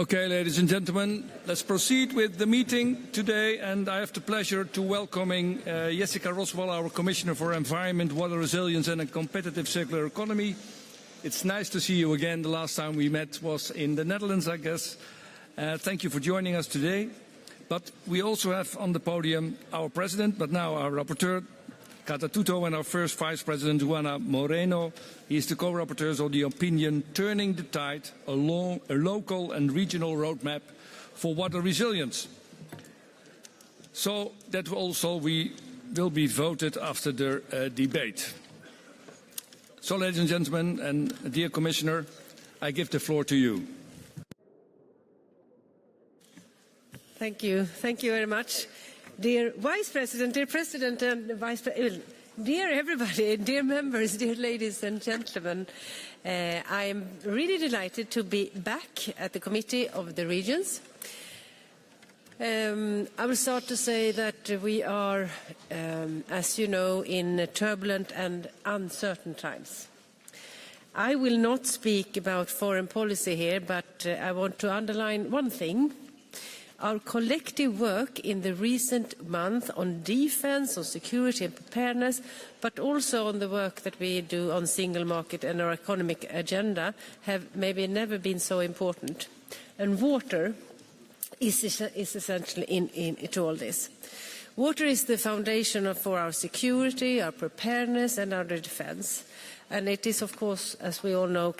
Okay, ladies and gentlemen, let's proceed with the meeting today, and I have the pleasure to welcoming Jessica Roswell, our Commissioner for Environment, Water Resilience and a Competitive Circular Economy. It's nice to see you again. The last time we met was in the Netherlands, I guess. Thank you for joining us today. But we also have on the podium our President, but now our Rapporteur, Kata Tuto, and our first Vice President, Juana Moreno. He is the co-rapporteurs of the opinion Turning the Tide, a local and regional roadmap for water resilience. So that also will be voted after the debate. So, ladies and gentlemen, and dear Commissioner, I give the floor to you. Thank you. Thank you very much. Dear Vice President, dear President and Vice President, dear everybody, dear members, dear ladies and gentlemen, I am really delighted to be back at the Committee of the Regions. I will start to say that we are, as you know, in turbulent and uncertain times. I will not speak about foreign policy here, but I want to underline one thing. Our collective work in the recent month on defence, on security and preparedness, but also on the work that we do on single market and our economic agenda have maybe never been so important. And water is essential into all this. Water is the foundation for our security, our preparedness and our defence. And it is, of course, as we all know,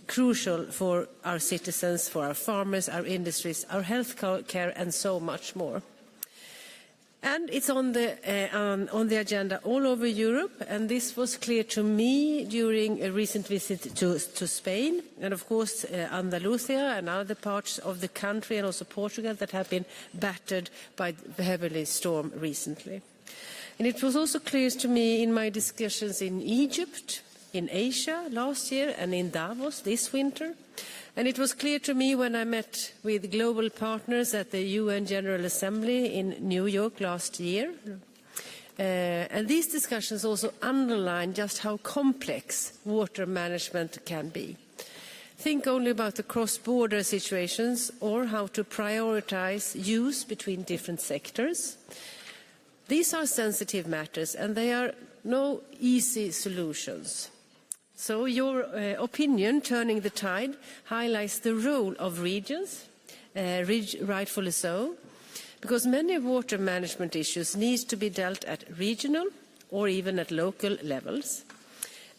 crucial for our citizens, for our farmers, our industries, our health care and so much more. And it's on the agenda all over Europe, and this was clear to me during a recent visit to Spain, and of course Andalusia and other parts of the country, and also Portugal, that have been battered by the heavy storm recently. And it was also clear to me in my discussions in Egypt, in Asia last year, and in Davos this winter. And it was clear to me when I met with global partners at the UN General Assembly in New York last year. And these discussions also underline just how complex water management can be. Think only about the cross-border situations or how to prioritize use between different sectors. These are sensitive matters and they are no easy solutions. So your opinion, Turning the Tide, highlights the role of regions, rightfully so, because many water management issues need to be dealt at regional or even at local levels.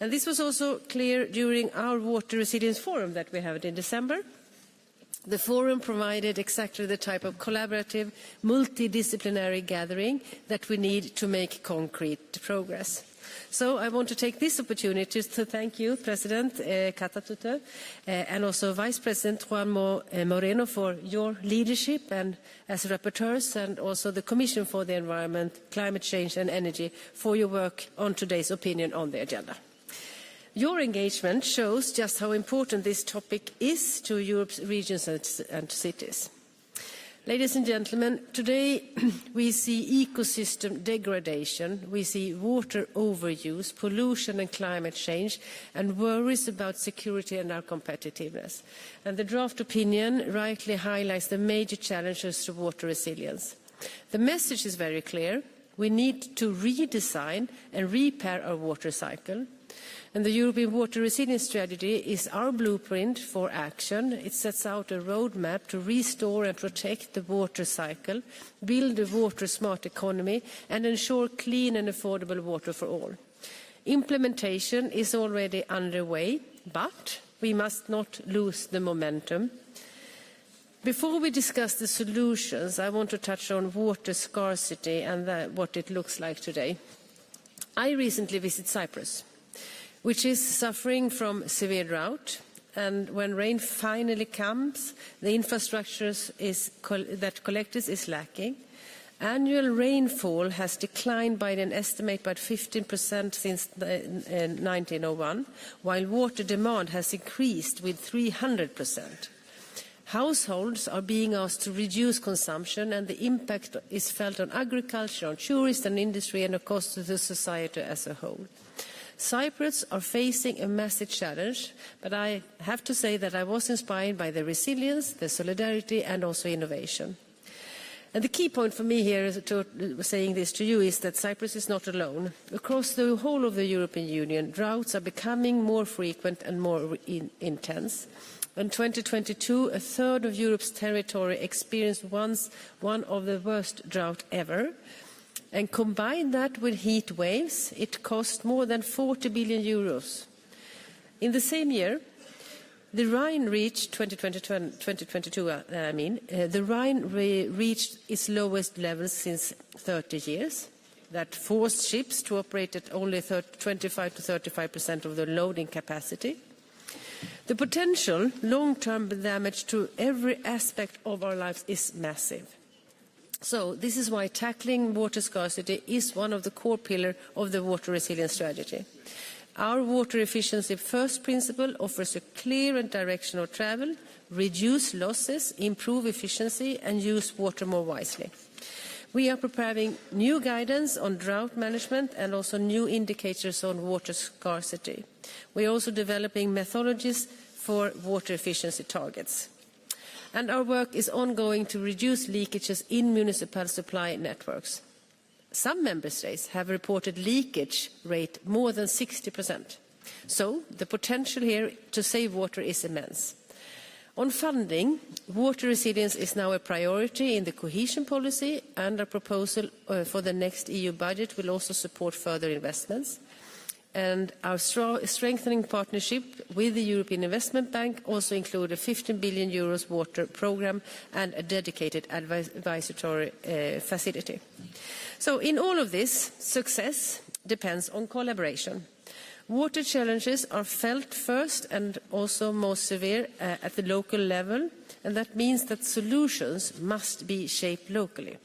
And this was also clear during our Water Resilience Forum that we had in December. The forum provided exactly the type of collaborative, multidisciplinary gathering that we need to make concrete progress. So I want to take this opportunity to thank you, President Kata Tuto, and also Vice President Juan Moreno for your leadership and as rapporteurs, and also the Commission for the Environment, Climate Change and Energy for your work on today's opinion on the agenda. Your engagement shows just how important this topic is to Europe's regions and cities. Ladies and gentlemen, today we see ecosystem degradation, we see water overuse, pollution and climate change, and worries about security and our competitiveness. And the draft opinion rightly highlights the major challenges to water resilience. The message is very clear. We need to redesign and repair our water cycle. And the European Water Resilience Strategy is our blueprint for action. It sets out a roadmap to restore and protect the water cycle, build a water-smart economy, and ensure clean and affordable water for all. Implementation is already underway, but we must not lose the momentum. Before we discuss the solutions, I want to touch on water scarcity and what it looks like today. I recently visited Cyprus, which is suffering from severe drought, and when rain finally comes, the infrastructure that collects is lacking. Annual rainfall has declined by an estimate by 15% since 1901, while water demand has increased with 300%. Households are being asked to reduce consumption, and the impact is felt on agriculture, on tourists and industry, and of course to the society as a whole. Cypriots are facing a massive challenge, but I have to say that I was inspired by the resilience, the solidarity and also innovation. And the key point for me here saying this to you is that Cyprus is not alone. Across the whole of the European Union, droughts are becoming more frequent and more intense. In 2022, a third of Europe's territory experienced one of the worst droughts ever. And combine that with heat waves, it cost more than 40 billion euros. In the same year, the Rhine reached 2022. The Rhine reached its lowest level since 30 years. That forced ships to operate at only 25 to 35% of their loading capacity. The potential long-term damage to every aspect of our lives is massive. So this is why tackling water scarcity is one of the core pillars of the water resilience strategy. Our water efficiency first principle offers a clear and direction of travel, reduce losses, improve efficiency and use water more wisely. We are preparing new guidance on drought management and also new indicators on water scarcity. We are also developing methodologies for water efficiency targets. And our work is ongoing to reduce leakages in municipal supply networks. Some member states have reported leakage rate more than 60%. So the potential here to save water is immense. On funding, water resilience is now a priority in the cohesion policy, and our proposal for the next EU budget will also support further investments. And our strengthening partnership with the European Investment Bank also include a 15 billion euros water programme and a dedicated advisory facility. So in all of this, success depends on collaboration. Water challenges are felt first and also most severe at the local level, and that means that solutions must be shaped locally.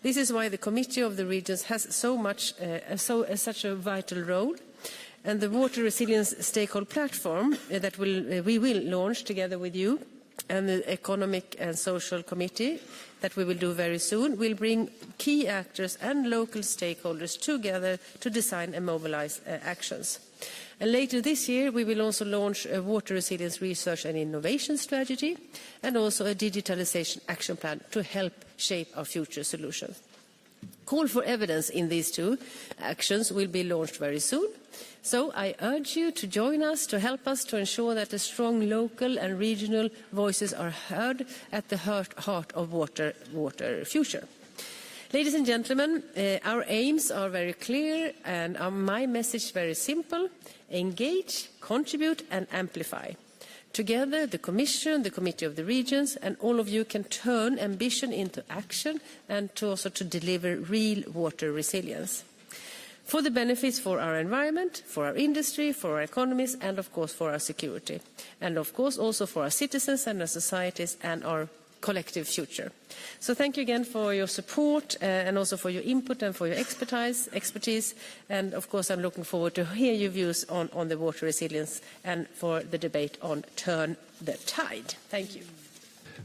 This is why the Committee of the Regions has such a vital role. And the Water Resilience Stakeholder Platform that we will launch together with you and the Economic and Social Committee that we will do very soon will bring key actors and local stakeholders together to design and mobilize actions. And later this year we will also launch a water resilience research and innovation strategy and also a digitalization action plan to help shape our future solutions. Call for evidence in these two actions will be launched very soon. So I urge you to join us to help us to ensure that the strong local and regional voices are heard at the heart of water future. Ladies and gentlemen, our aims are very clear and my message very simple. Engage, contribute and amplify. Together, the Commission, the Committee of the Regions and all of you can turn ambition into action and also to deliver real water resilience. For the benefits for our environment, for our industry, for our economies and of course for our security. And of course also for our citizens and our societies and our collective future. So thank you again for your support and also for your input and for your expertise. And of course I'm looking forward to hear your views on the water resilience and for the debate on Turn the Tide. Thank you.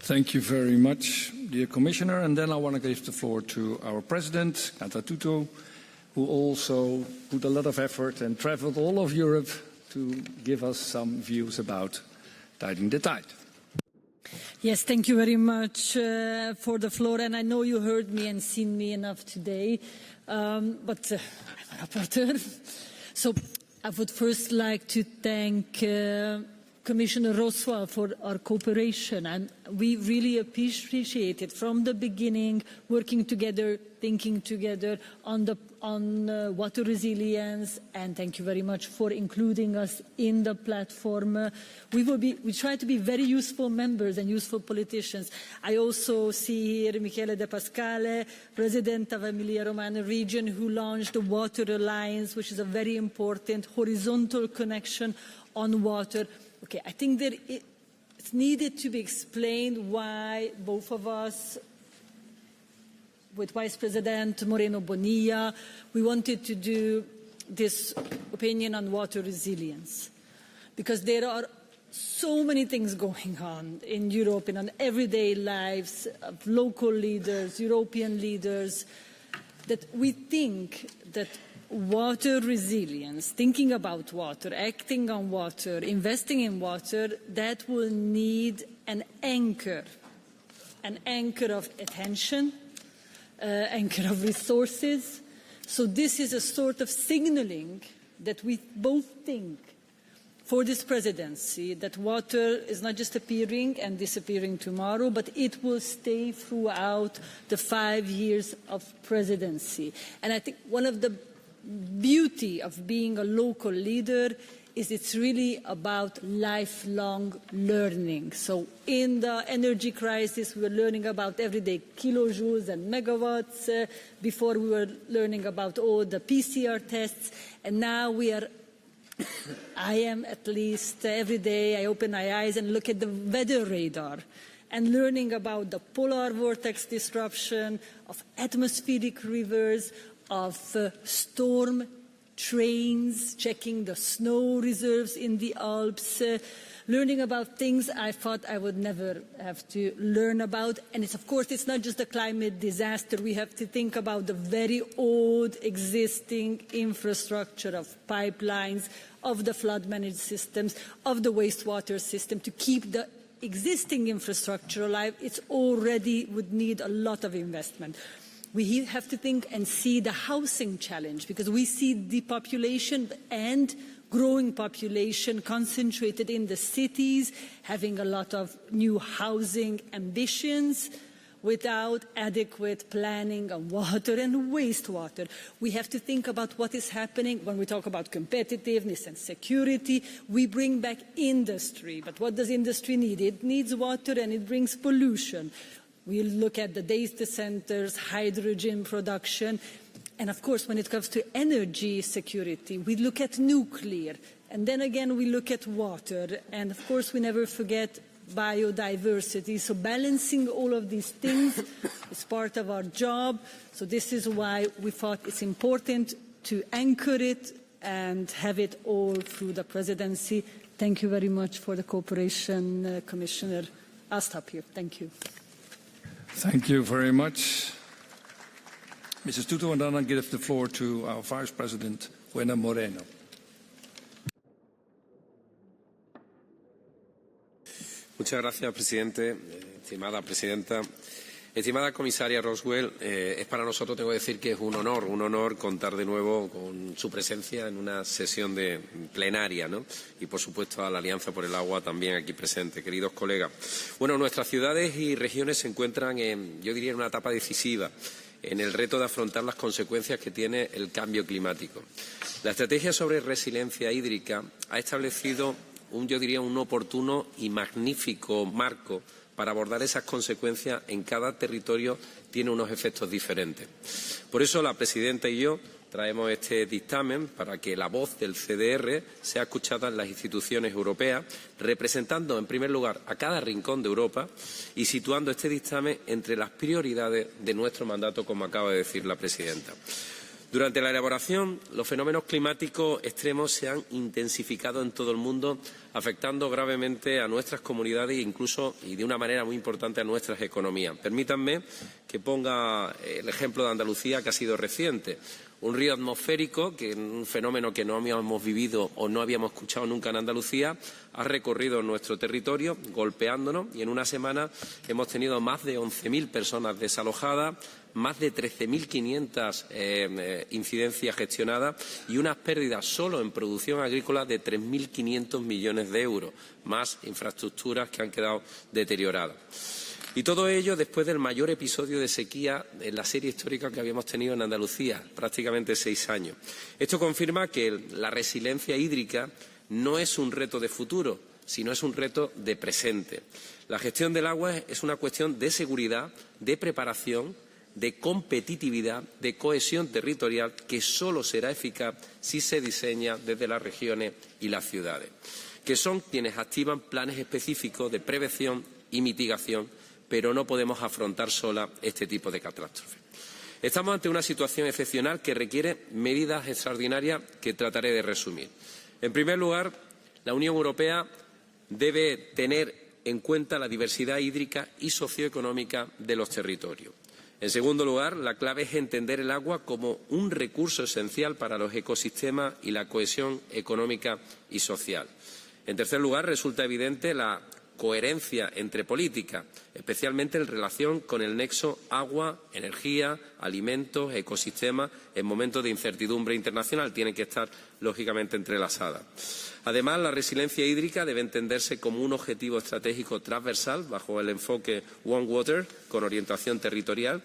Thank you very much, dear Commissioner. And then I want to give the floor to our President, Kata Tuto, who also put a lot of effort and traveled all of Europe to give us some views about tiding the tide. Yes, thank you very much for the floor. And I know you heard me and seen me enough today, but I'm a rapporteur. So I would first like to thank Commissioner Roswell for our cooperation, and we really appreciate it from the beginning, working together, thinking together on water resilience, and thank you very much for including us in the platform. We try to be very useful members and useful politicians. I also see here Michele De Pascale, President of Emilia-Romagna region, who launched the Water Alliance, which is a very important horizontal connection on water. Okay, I think that it's needed to be explained why both of us, with Vice President Moreno Bonilla, we wanted to do this opinion on water resilience. Because there are so many things going on in Europe and on everyday lives of local leaders, European leaders, that we think that water resilience, thinking about water, acting on water, investing in water, that will need an anchor of attention, anchor of resources. So this is a sort of signaling that we both think for this presidency, that water is not just appearing and disappearing tomorrow, but it will stay throughout the 5 years of presidency. And I think one of the beauty of being a local leader is it's really about lifelong learning. So in the energy crisis, we were learning about everyday kilojoules and megawatts. Before we were learning about all the PCR tests. And now we are I am at least every day I open my eyes and look at the weather radar and learning about the polar vortex disruption, of atmospheric rivers, of storm trains, checking the snow reserves in the Alps, learning about things I thought I would never have to learn about. And of course, it's not just a climate disaster. We have to think about the very old existing infrastructure of pipelines, of the flood managed systems, of the wastewater system. To keep the existing infrastructure alive, it already would need a lot of investment. We have to think and see the housing challenge, because we see depopulation and growing population concentrated in the cities, having a lot of new housing ambitions without adequate planning on water and wastewater. We have to think about what is happening when we talk about competitiveness and security. We bring back industry, but what does industry need? It needs water and it brings pollution. We look at the data centers, hydrogen production. And of course, when it comes to energy security, we look at nuclear. And then again, we look at water. And of course, we never forget biodiversity. So balancing all of these things is part of our job. So this is why we thought it's important to anchor it and have it all through the presidency. Thank you very much for the cooperation, Commissioner. I'll stop here. Thank you. Thank you very much, Mrs. Tuto, and then I'll give the floor to our Vice President, Juana Moreno. Muchas gracias, presidente. Estimada presidenta. Estimada comisaria Roswell, es para nosotros, tengo que decir que es un honor contar de nuevo con su presencia en una sesión de plenaria, ¿no? Y, por supuesto, a la Alianza por el Agua también aquí presente. Queridos colegas, bueno, nuestras ciudades y regiones se encuentran yo diría, en una etapa decisiva en el reto de afrontar las consecuencias que tiene el cambio climático. La estrategia sobre resiliencia hídrica ha establecido yo diría, un oportuno y magnífico marco para abordar esas consecuencias. En cada territorio tiene unos efectos diferentes. Por eso la presidenta y yo traemos este dictamen para que la voz del CDR sea escuchada en las instituciones europeas, representando en primer lugar a cada rincón de Europa y situando este dictamen entre las prioridades de nuestro mandato, como acaba de decir la presidenta. Durante la elaboración, los fenómenos climáticos extremos se han intensificado en todo el mundo, afectando gravemente a nuestras comunidades e incluso, y de una manera muy importante, a nuestras economías. Permítanme que ponga el ejemplo de Andalucía, que ha sido reciente. Un río atmosférico, que es un fenómeno que no habíamos vivido o no habíamos escuchado nunca en Andalucía, ha recorrido nuestro territorio golpeándonos y en una semana hemos tenido más de 11.000 personas desalojadas, más de 13.500 incidencias gestionadas y unas pérdidas solo en producción agrícola de 3.500 millones de euros, más infraestructuras que han quedado deterioradas. Y todo ello después del mayor episodio de sequía en la serie histórica que habíamos tenido en Andalucía, prácticamente 6 años. Esto confirma que la resiliencia hídrica no es un reto de futuro, sino es un reto de presente. La gestión del agua es una cuestión de seguridad, de preparación, de competitividad, de cohesión territorial, que solo será eficaz si se diseña desde las regiones y las ciudades, que son quienes activan planes específicos de prevención y mitigación, pero no podemos afrontar sola este tipo de catástrofes. Estamos ante una situación excepcional que requiere medidas extraordinarias que trataré de resumir. En primer lugar, la Unión Europea debe tener en cuenta la diversidad hídrica y socioeconómica de los territorios. En segundo lugar, la clave es entender el agua como un recurso esencial para los ecosistemas y la cohesión económica y social. En tercer lugar, resulta evidente la coherencia entre políticas, especialmente en relación con el nexo agua, energía, alimentos, ecosistemas, en momentos de incertidumbre internacional. Tienen que estar, lógicamente, entrelazadas. Además, la resiliencia hídrica debe entenderse como un objetivo estratégico transversal bajo el enfoque One Water, con orientación territorial.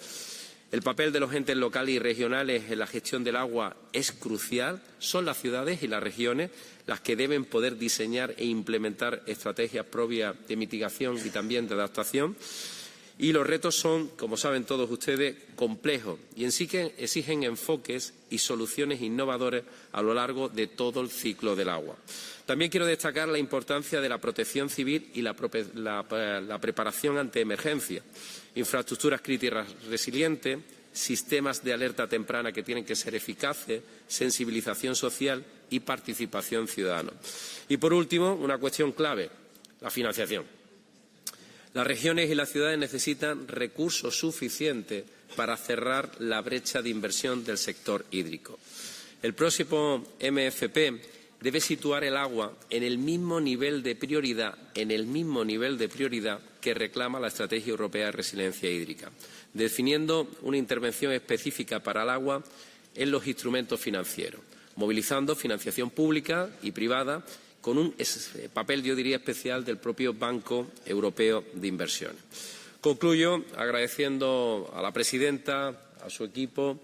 El papel de los entes locales y regionales en la gestión del agua es crucial. Son las ciudades y las regiones las que deben poder diseñar e implementar estrategias propias de mitigación y también de adaptación. Y los retos son, como saben todos ustedes, complejos y exigen enfoques y soluciones innovadoras a lo largo de todo el ciclo del agua. También quiero destacar la importancia de la protección civil y la preparación ante emergencias, infraestructuras críticas resilientes, sistemas de alerta temprana que tienen que ser eficaces, sensibilización social y participación ciudadana. Y, por último, una cuestión clave, la financiación. Las regiones y las ciudades necesitan recursos suficientes para cerrar la brecha de inversión del sector hídrico. El próximo MFP debe situar el agua en el mismo nivel de prioridad, que reclama la Estrategia Europea de Resiliencia Hídrica, definiendo una intervención específica para el agua en los instrumentos financieros, movilizando financiación pública y privada con un papel, yo diría, especial del propio Banco Europeo de Inversiones. Concluyo agradeciendo a la presidenta, a su equipo,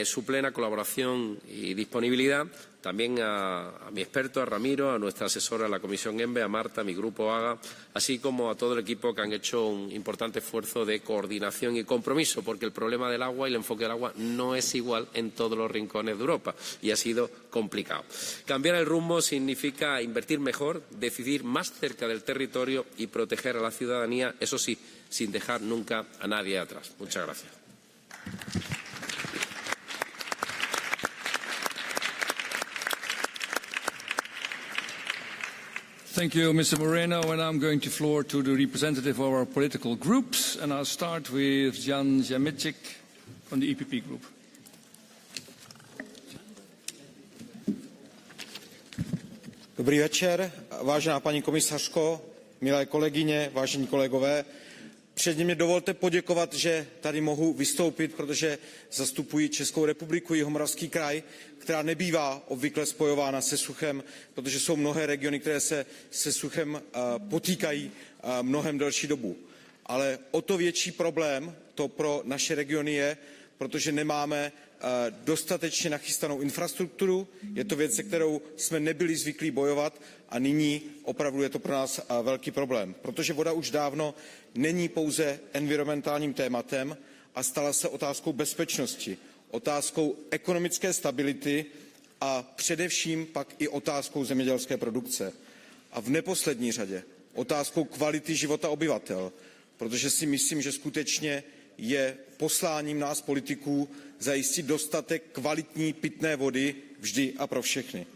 su plena colaboración y disponibilidad, también a mi experto, a Ramiro, a nuestra asesora, a la Comisión ENVE, a Marta, a mi grupo AGA, así como a todo el equipo que han hecho un importante esfuerzo de coordinación y compromiso, porque el problema del agua y el enfoque del agua no es igual en todos los rincones de Europa y ha sido complicado. Cambiar el rumbo significa invertir mejor, decidir más cerca del territorio y proteger a la ciudadanía, eso sí, sin dejar nunca a nadie atrás. Muchas gracias. Thank you, Mr. Moreno. And I'm going to floor to the representative of our political groups. And I'll start with Jan Jamicic from the EPP group. Dobrý večer, vážená paní komisařko, milé kolegyně, vážení kolegové. Předně mi dovolte poděkovat, že tady mohu vystoupit, protože zastupuji Českou republiku, Jihomoravský kraj, která nebývá obvykle spojována se suchem, protože jsou mnohé regiony, které se suchem potýkají mnohem delší dobu. Ale o to větší problém to pro naše regiony je, protože nemáme dostatečně nachystanou infrastrukturu, je to věc, se kterou jsme nebyli zvyklí bojovat a nyní opravdu je to pro nás velký problém. Protože voda už dávno není pouze environmentálním tématem a stala se otázkou bezpečnosti, otázkou ekonomické stability a především pak i otázkou zemědělské produkce. A v neposlední řadě otázkou kvality života obyvatel, protože si myslím, že skutečně je posláním nás politiků zajistit dostatek kvalitní pitné vody vždy a pro všechny.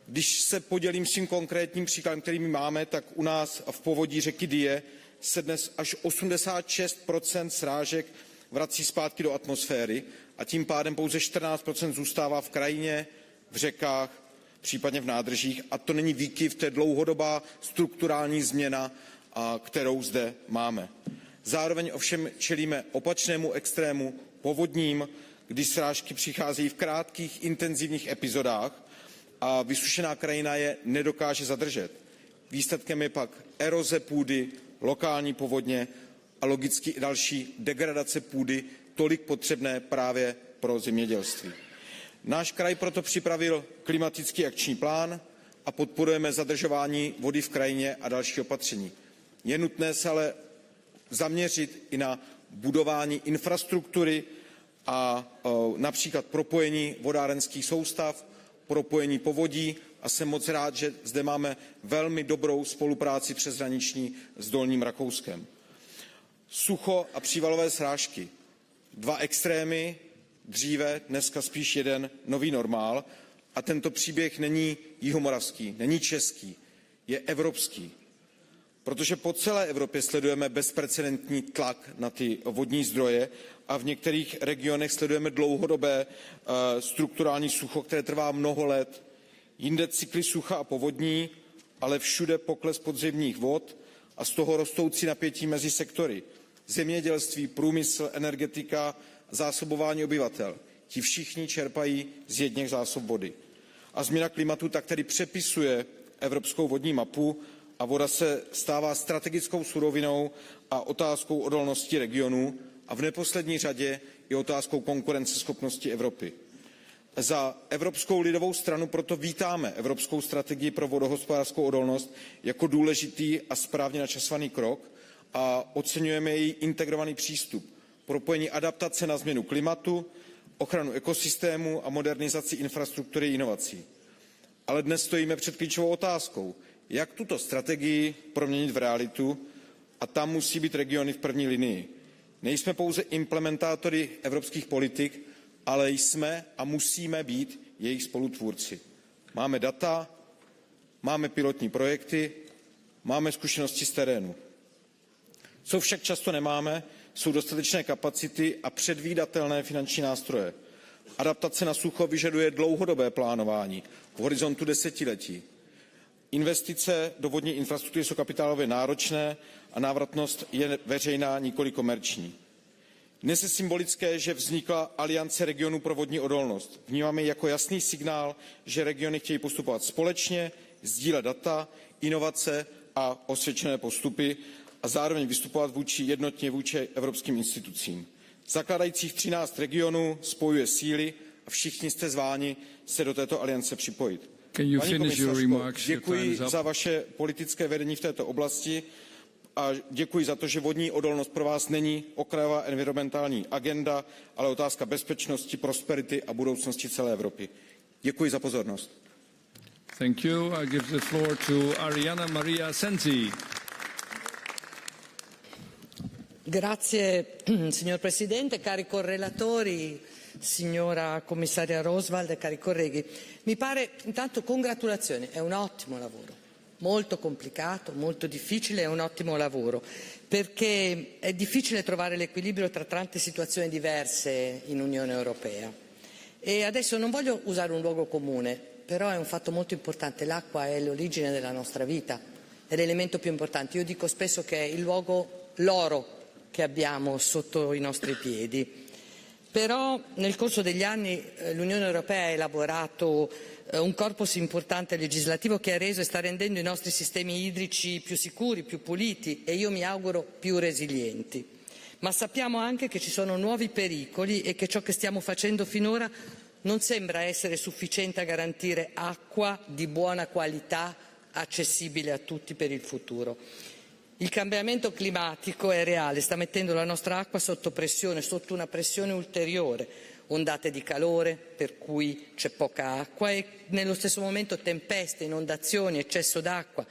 Když se podělím s tím konkrétním příkladem, který my máme, tak u nás v povodí řeky Dyje se dnes až 86% srážek vrací zpátky do atmosféry a tím pádem pouze 14% zůstává v krajině, v řekách, případně v nádržích. A to není výkyv, to je dlouhodobá strukturální změna, kterou zde máme. Zároveň ovšem čelíme opačnému extrému povodním, kdy srážky přicházejí v krátkých intenzivních epizodách a vysušená krajina je nedokáže zadržet. Výsledkem je pak eroze půdy, lokální povodně a logicky i další degradace půdy, tolik potřebné právě pro zemědělství. Náš kraj proto připravil klimatický akční plán a podporujeme zadržování vody v krajině a další opatření. Je nutné se ale zaměřit i na budování infrastruktury a například propojení vodárenských soustav, propojení povodí a jsem moc rád, že zde máme velmi dobrou spolupráci přeshraniční s Dolním Rakouskem. Sucho a přívalové srážky. Dva extrémy, dříve, dneska spíš jeden nový normál a tento příběh není jihomoravský, není český, je evropský. protože po celé Evropě sledujeme bezprecedentní tlak na ty vodní zdroje a v některých regionech sledujeme dlouhodobé strukturální sucho, které trvá mnoho let. Jinde cykly sucha a povodní, ale všude pokles podzemních vod a z toho rostoucí napětí mezi sektory. Zemědělství, průmysl, energetika, zásobování obyvatel. Ti všichni čerpají z jedněch zásob vody. A změna klimatu tak tedy přepisuje evropskou vodní mapu a voda se stává strategickou surovinou a otázkou odolnosti regionů a v neposlední řadě i otázkou konkurenceschopnosti Evropy. Za Evropskou lidovou stranu proto vítáme Evropskou strategii pro vodohospodářskou odolnost jako důležitý a správně načasovaný krok a oceňujeme její integrovaný přístup, propojení adaptace na změnu klimatu, ochranu ekosystému a modernizaci infrastruktury a inovací. Ale dnes stojíme před klíčovou otázkou, jak tuto strategii proměnit v realitu a tam musí být regiony v první linii. Nejsme pouze implementátory evropských politik, ale jsme a musíme být jejich spolutvůrci. Máme data, máme pilotní projekty, máme zkušenosti z terénu. Co však často nemáme, jsou dostatečné kapacity a předvídatelné finanční nástroje. Adaptace na sucho vyžaduje dlouhodobé plánování v horizontu desetiletí. Investice do vodní infrastruktury jsou kapitálově náročné a návratnost je veřejná, nikoli komerční. Dnes je symbolické, že vznikla Aliance regionů pro vodní odolnost. Vnímáme ji jako jasný signál, že regiony chtějí postupovat společně, sdílet data, inovace a osvědčené postupy a zároveň vystupovat jednotně vůči evropským institucím. Zakládajících 13 regionů spojuje síly a všichni jste zváni se do této aliance připojit. Paní komisařko, děkuji za vaše politické vedení v této oblasti a děkuji za to, že vodní odolnost pro vás není okrajová environmentální agenda, ale otázka bezpečnosti, prosperity a budoucnosti celé Evropy. Děkuji za pozornost. Thank you. I give the floor to Arianna Maria Sensi. Grazie signor Presidente, cari correlatori, signora Commissaria Roswald e cari colleghi. Mi pare intanto congratulazioni, è un ottimo lavoro, molto complicato, molto difficile, è un ottimo lavoro, perché è difficile trovare l'equilibrio tra tante situazioni diverse in Unione Europea. E adesso non voglio usare un luogo comune, però è un fatto molto importante, l'acqua è l'origine della nostra vita, è l'elemento più importante. Io dico spesso che è il luogo, l'oro che abbiamo sotto i nostri piedi. Però nel corso degli anni l'Unione Europea ha elaborato un corpus importante legislativo che ha reso e sta rendendo i nostri sistemi idrici più sicuri, più puliti e io mi auguro più resilienti. Ma sappiamo anche che ci sono nuovi pericoli e che ciò che stiamo facendo finora non sembra essere sufficiente a garantire acqua di buona qualità accessibile a tutti per il futuro. Il cambiamento climatico è reale, sta mettendo la nostra acqua sotto pressione, sotto una pressione ulteriore, ondate di calore per cui c'è poca acqua e nello stesso momento tempeste, inondazioni, eccesso d'acqua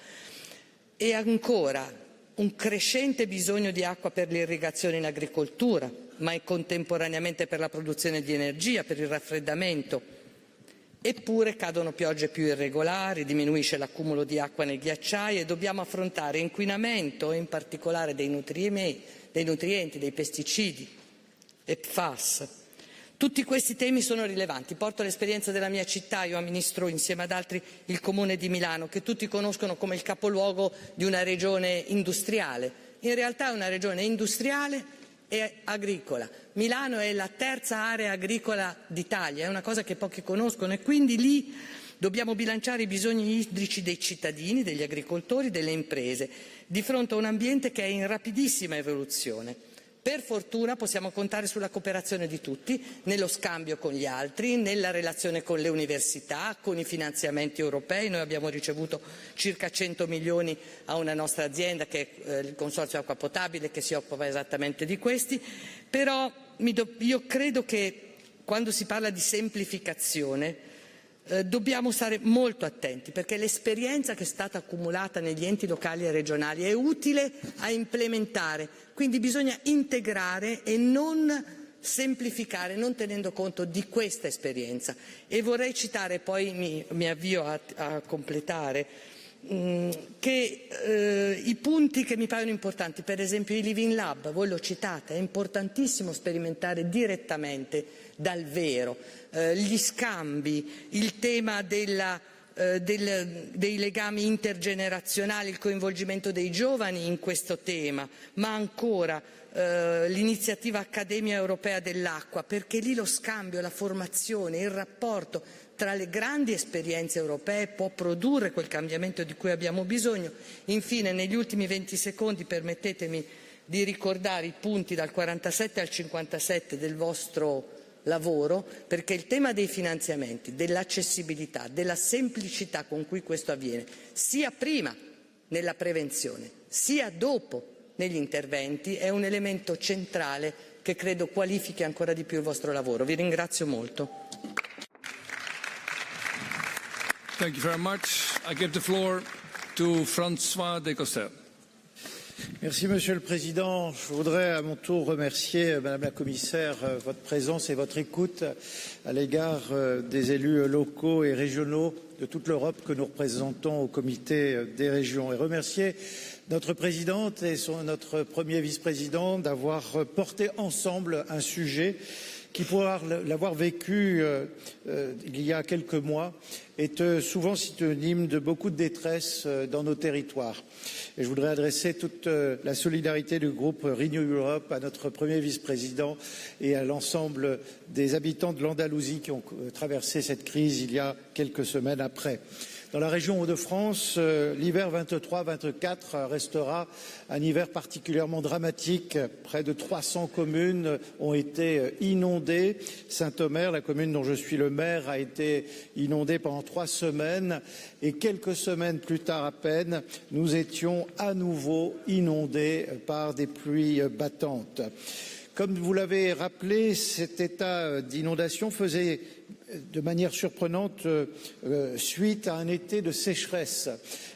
e ancora un crescente bisogno di acqua per l'irrigazione in agricoltura, ma contemporaneamente per la produzione di energia, per il raffreddamento. Eppure cadono piogge più irregolari, diminuisce l'accumulo di acqua nei ghiacciai e dobbiamo affrontare inquinamento, in particolare dei nutrienti, dei pesticidi e PFAS. Tutti questi temi sono rilevanti. Porto l'esperienza della mia città, io amministro insieme ad altri il Comune di Milano, che tutti conoscono come il capoluogo di una regione industriale. In realtà è una regione industriale e agricola. Milano è la terza area agricola d'Italia, è una cosa che pochi conoscono e quindi lì dobbiamo bilanciare i bisogni idrici dei cittadini, degli agricoltori, delle imprese, di fronte a un ambiente che è in rapidissima evoluzione. Per fortuna possiamo contare sulla cooperazione di tutti, nello scambio con gli altri, nella relazione con le università, con i finanziamenti europei. Noi abbiamo ricevuto circa 100 milioni a una nostra azienda che è il Consorzio Acqua Potabile che si occupa esattamente di questi. Però io credo che quando si parla di semplificazione dobbiamo stare molto attenti perché l'esperienza che è stata accumulata negli enti locali e regionali è utile a implementare, quindi bisogna integrare e non semplificare, non tenendo conto di questa esperienza. E vorrei citare, poi mi avvio a completare, che i punti che mi paiono importanti, per esempio i Living Lab, voi lo citate, è importantissimo sperimentare direttamente dal vero, gli scambi, il tema dei legami intergenerazionali, il coinvolgimento dei giovani in questo tema, ma ancora l'iniziativa Accademia Europea dell'Acqua, perché lì lo scambio, la formazione, il rapporto tra le grandi esperienze europee può produrre quel cambiamento di cui abbiamo bisogno. Infine, negli ultimi 20 secondi permettetemi di ricordare i punti dal 47 al 57 del vostro lavoro, perché il tema dei finanziamenti, dell'accessibilità, della semplicità con cui questo avviene, sia prima nella prevenzione, sia dopo negli interventi, è un elemento centrale che credo qualifichi ancora di più il vostro lavoro. Vi ringrazio molto. Thank you very much. I give the floor to François Decostel. Merci Monsieur le Président. Je voudrais à mon tour remercier Madame la Commissaire votre présence et votre écoute à l'égard des élus locaux et régionaux de toute l'Europe que nous représentons au Comité des régions et remercier notre présidente et notre premier vice-président d'avoir porté ensemble un sujet qui, pour l'avoir vécu il y a quelques mois, est souvent synonyme de beaucoup de détresse dans nos territoires. Et je voudrais adresser toute la solidarité du groupe Renew Europe à notre premier vice-président et à l'ensemble des habitants de l'Andalousie qui ont traversé cette crise il y a quelques semaines après. Dans la région Hauts-de-France, l'hiver 23-24 restera un hiver particulièrement dramatique. Près de 300 communes ont été inondées. Saint-Omer, la commune dont je suis le maire, a été inondée pendant 3 semaines. Et quelques semaines plus tard à peine, nous étions à nouveau inondés par des pluies battantes. Comme vous l'avez rappelé, cet état d'inondation faisait de manière surprenante suite à un été de sécheresse.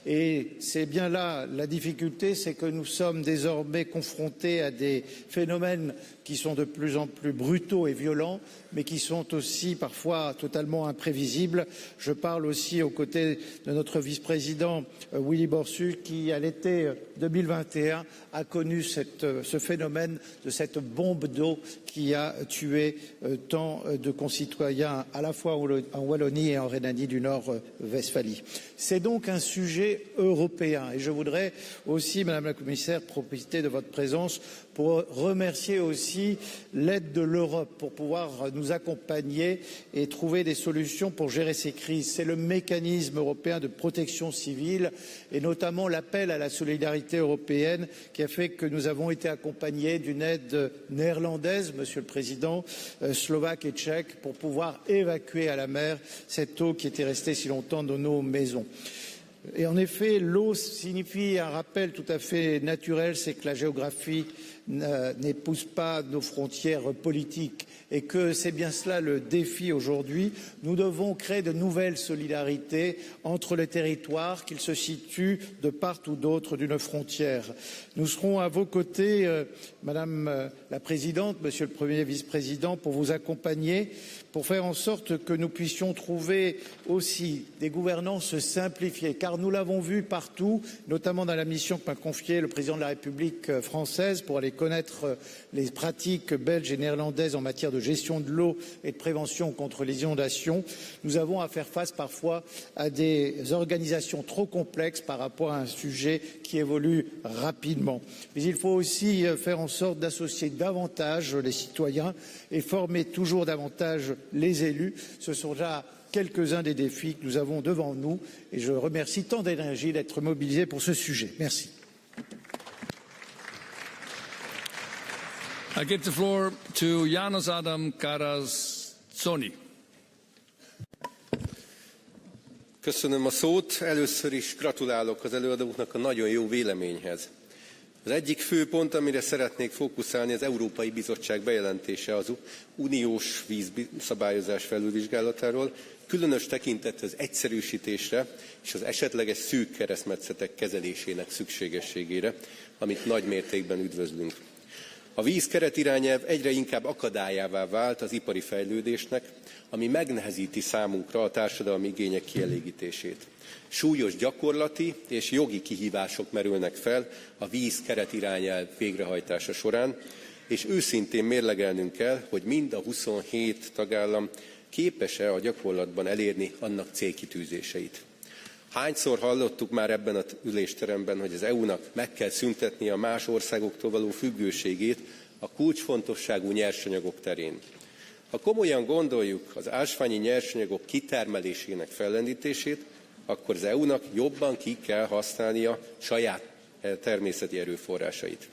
Et c'est bien là la difficulté, c'est que nous sommes désormais confrontés à des phénomènes qui sont de plus en plus brutaux et violents, mais qui sont aussi parfois totalement imprévisibles. Je parle aussi aux côtés de notre vice-président Willy Borsuk, qui à l'été 2021 a connu ce phénomène de cette bombe d'eau qui a tué tant de concitoyens à la fois en Wallonie et en Rhénanie du Nord-Westphalie. C'est donc un sujet européen et je voudrais aussi, Madame la Commissaire, profiter de votre présence pour remercier aussi l'aide de l'Europe pour pouvoir nous accompagner et trouver des solutions pour gérer ces crises. C'est le mécanisme européen de protection civile et notamment l'appel à la solidarité européenne qui a fait que nous avons été accompagnés d'une aide néerlandaise, Monsieur le Président, slovaque et tchèque, pour pouvoir évacuer à la mer cette eau qui était restée si longtemps dans nos maisons. Et en effet, l'eau signifie un rappel tout à fait naturel, c'est que la géographie n'épouse pas nos frontières politiques et que c'est bien cela le défi aujourd'hui. Nous devons créer de nouvelles solidarités entre les territoires, qu'ils se situent de part ou d'autre d'une frontière. Nous serons à vos côtés, Madame la Présidente, Monsieur le Premier Vice-président, pour vous accompagner, pour faire en sorte que nous puissions trouver aussi des gouvernances simplifiées, car nous l'avons vu partout, notamment dans la mission que m'a confiée le président de la République française pour aller connaître les pratiques belges et néerlandaises en matière de gestion de l'eau et de prévention contre les inondations. Nous avons à faire face parfois à des organisations trop complexes par rapport à un sujet qui évolue rapidement. Mais il faut aussi faire en sorte d'associer davantage les citoyens et former toujours davantage les élus. Ce sont là quelques-uns des défis que nous avons devant nous et je remercie tant d'énergie d'être mobilisée pour ce sujet. Merci. I give the floor to János Ádám Karas-Czony. Köszönöm a szót. Először is gratulálok az előadóknak a nagyon jó véleményhez. Az egyik fő pont, amire szeretnék fókuszálni, az Európai Bizottság bejelentése az uniós vízszabályozás felülvizsgálatáról, különös tekintettel az egyszerűsítésre és az esetleges szűk keresztmetszetek kezelésének szükségességére, amit nagy mértékben üdvözlünk. A vízkeretirányelv egyre inkább akadályává vált az ipari fejlődésnek, ami megnehezíti számunkra a társadalmi igények kielégítését. Súlyos gyakorlati és jogi kihívások merülnek fel a vízkeretirányelv végrehajtása során, és őszintén mérlegelnünk kell, hogy mind a 27 tagállam képes-e a gyakorlatban elérni annak célkitűzéseit. Hányszor hallottuk már ebben az ülésteremben, hogy az EU-nak meg kell szüntetnie a más országoktól való függőségét a kulcsfontosságú nyersanyagok terén. Ha komolyan gondoljuk az ásványi nyersanyagok kitermelésének fellendítését, akkor az EU-nak jobban ki kell használnia saját természeti erőforrásait.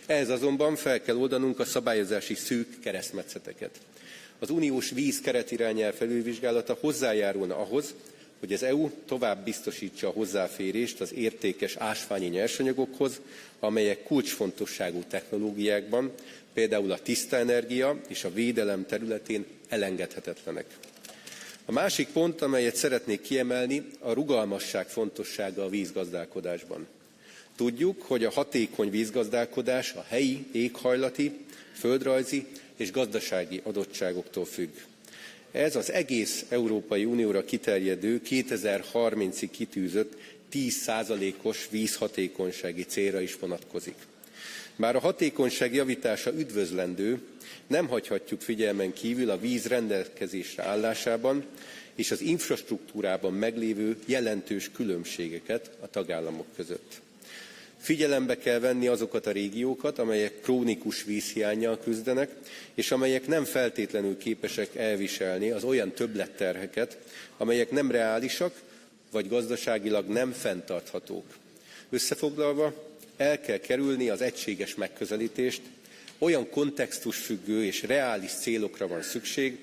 Ehhez azonban fel kell oldanunk a szabályozási szűk keresztmetszeteket. Az uniós vízkeretirányelv felülvizsgálata hozzájárulna ahhoz, hogy az EU tovább biztosítsa a hozzáférést az értékes ásványi nyersanyagokhoz, amelyek kulcsfontosságú technológiákban, például a tiszta energia és a védelem területén elengedhetetlenek. A másik pont, amelyet szeretnék kiemelni, a rugalmasság fontossága a vízgazdálkodásban. Tudjuk, hogy a hatékony vízgazdálkodás a helyi, éghajlati, földrajzi és gazdasági adottságoktól függ. Ez az egész Európai Unióra kiterjedő 2030-ig kitűzött 10%-os vízhatékonysági célra is vonatkozik. Bár a hatékonyság javítása üdvözlendő, nem hagyhatjuk figyelmen kívül a víz rendelkezésre állásában és az infrastruktúrában meglévő jelentős különbségeket a tagállamok között. Figyelembe kell venni azokat a régiókat, amelyek krónikus vízhiánnyal küzdenek, és amelyek nem feltétlenül képesek elviselni az olyan többletterheket, amelyek nem reálisak, vagy gazdaságilag nem fenntarthatók. Összefoglalva, el kell kerülni az egységes megközelítést, olyan kontextusfüggő és reális célokra van szükség,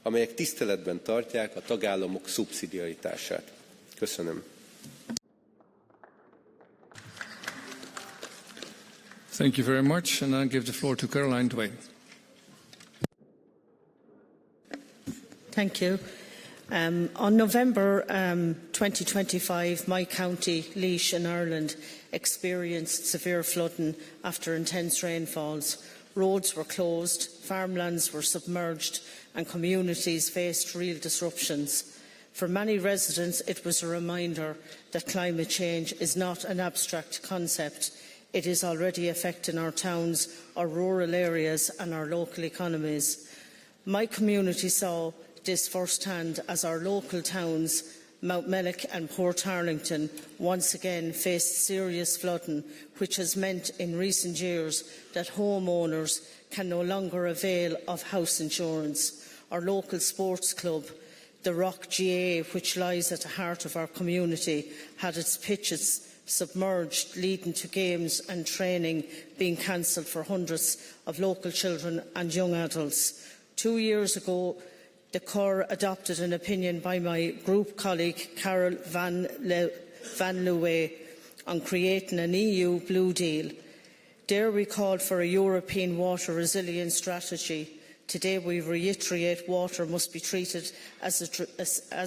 amelyek tiszteletben tartják a tagállamok szubszidiaritását. Köszönöm. Thank you very much, and I'll give the floor to Caroline Dwayne. Thank you. On November 2025, my county, Laois in Ireland, experienced severe flooding after intense rainfalls. Roads were closed, farmlands were submerged, and communities faced real disruptions. For many residents, it was a reminder that climate change is not an abstract concept. It is already affecting our towns, our rural areas and our local economies. My community saw this firsthand as our local towns, Mountmellick and Portarlington, once again faced serious flooding, which has meant in recent years that homeowners can no longer avail of house insurance. Our local sports club, the Rock GA, which lies at the heart of our community, had its pitches submerged, leading to games and training being cancelled for hundreds of local children and young adults. 2 years ago, the COR adopted an opinion by my group colleague Carol Van Leeuwen on creating an EU Blue Deal. There we called for a European water resilience strategy. Today we reiterate water must be treated as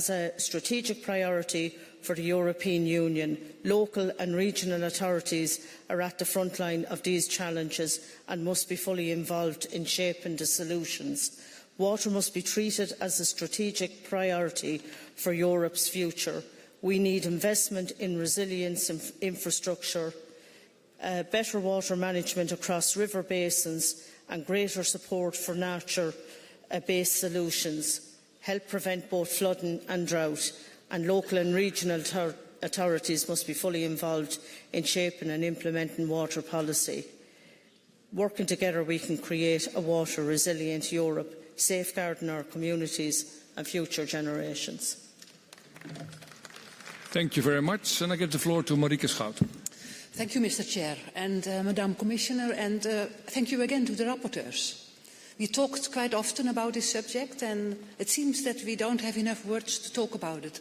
a strategic priority for the European Union. Local and regional authorities are at the front line of these challenges and must be fully involved in shaping the solutions. Water must be treated as a strategic priority for Europe's future. We need investment in resilience infrastructure, better water management across river basins and greater support for nature-based solutions, help prevent both flooding and drought, and local and regional authorities must be fully involved in shaping and implementing water policy. Working together we can create a water-resilient Europe, safeguarding our communities and future generations. Thank you very much, and I give the floor to Marieke Schouten. Thank you, Mr. Chair, and Madam Commissioner, and thank you again to the rapporteurs. We talked quite often about this subject, and it seems that we don't have enough words to talk about it.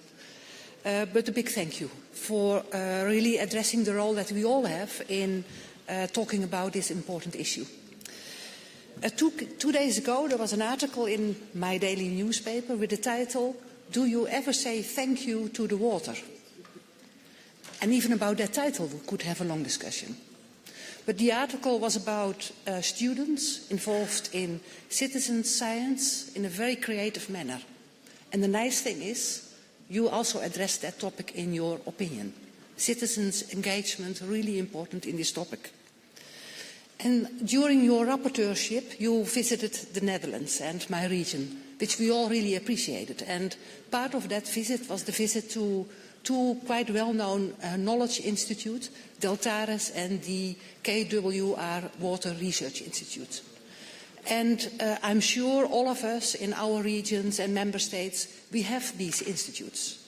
But a big thank you for really addressing the role that we all have in talking about this important issue. 2 days ago, there was an article in my daily newspaper with the title, "Do you ever say thank you to the water?" And even about that title, we could have a long discussion. But the article was about students involved in citizen science in a very creative manner. And the nice thing is, you also addressed that topic in your opinion. Citizens' engagement, really important in this topic. And during your rapporteurship, you visited the Netherlands and my region, which we all really appreciated. And part of that visit was the visit to two quite well-known knowledge institutes, Deltares and the KWR Water Research Institute. And I'm sure all of us in our regions and member states, we have these institutes.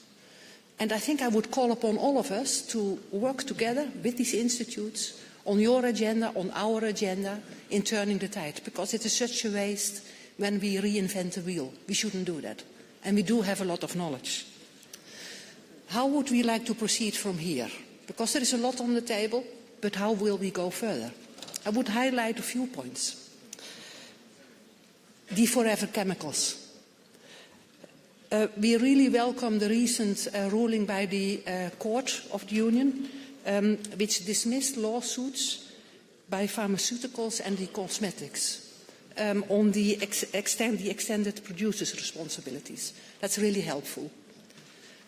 And I think I would call upon all of us to work together with these institutes on your agenda, on our agenda, in turning the tide, because it is such a waste when we reinvent the wheel. We shouldn't do that. And we do have a lot of knowledge. How would we like to proceed from here? Because there is a lot on the table, but how will we go further? I would highlight a few points. The forever chemicals. We really welcome the recent ruling by the Court of the Union, which dismissed lawsuits by pharmaceuticals and the cosmetics on the extended producers' responsibilities. That's really helpful.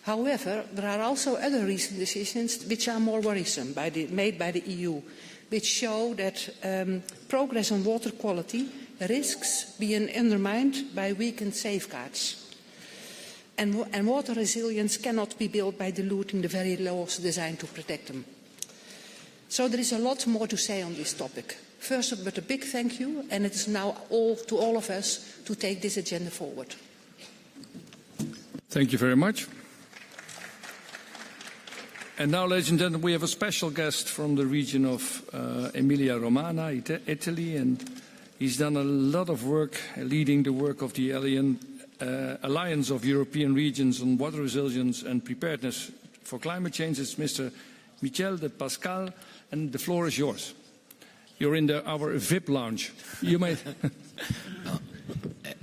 However, there are also other recent decisions which are more worrisome made by the EU, which show that progress on water quality risks being undermined by weakened safeguards. And water resilience cannot be built by diluting the very laws designed to protect them. So there is a lot more to say on this topic. First, but a big thank you, and it is now to all of us to take this agenda forward. Thank you very much. And now, ladies and gentlemen, we have a special guest from the region of Emilia-Romagna, Italy, and he's done a lot of work leading the work of the Alliance of European Regions on Water Resilience and Preparedness for Climate Change. It's Mr. Michel de Pascal, and the floor is yours. You're in our VIP lounge. You may...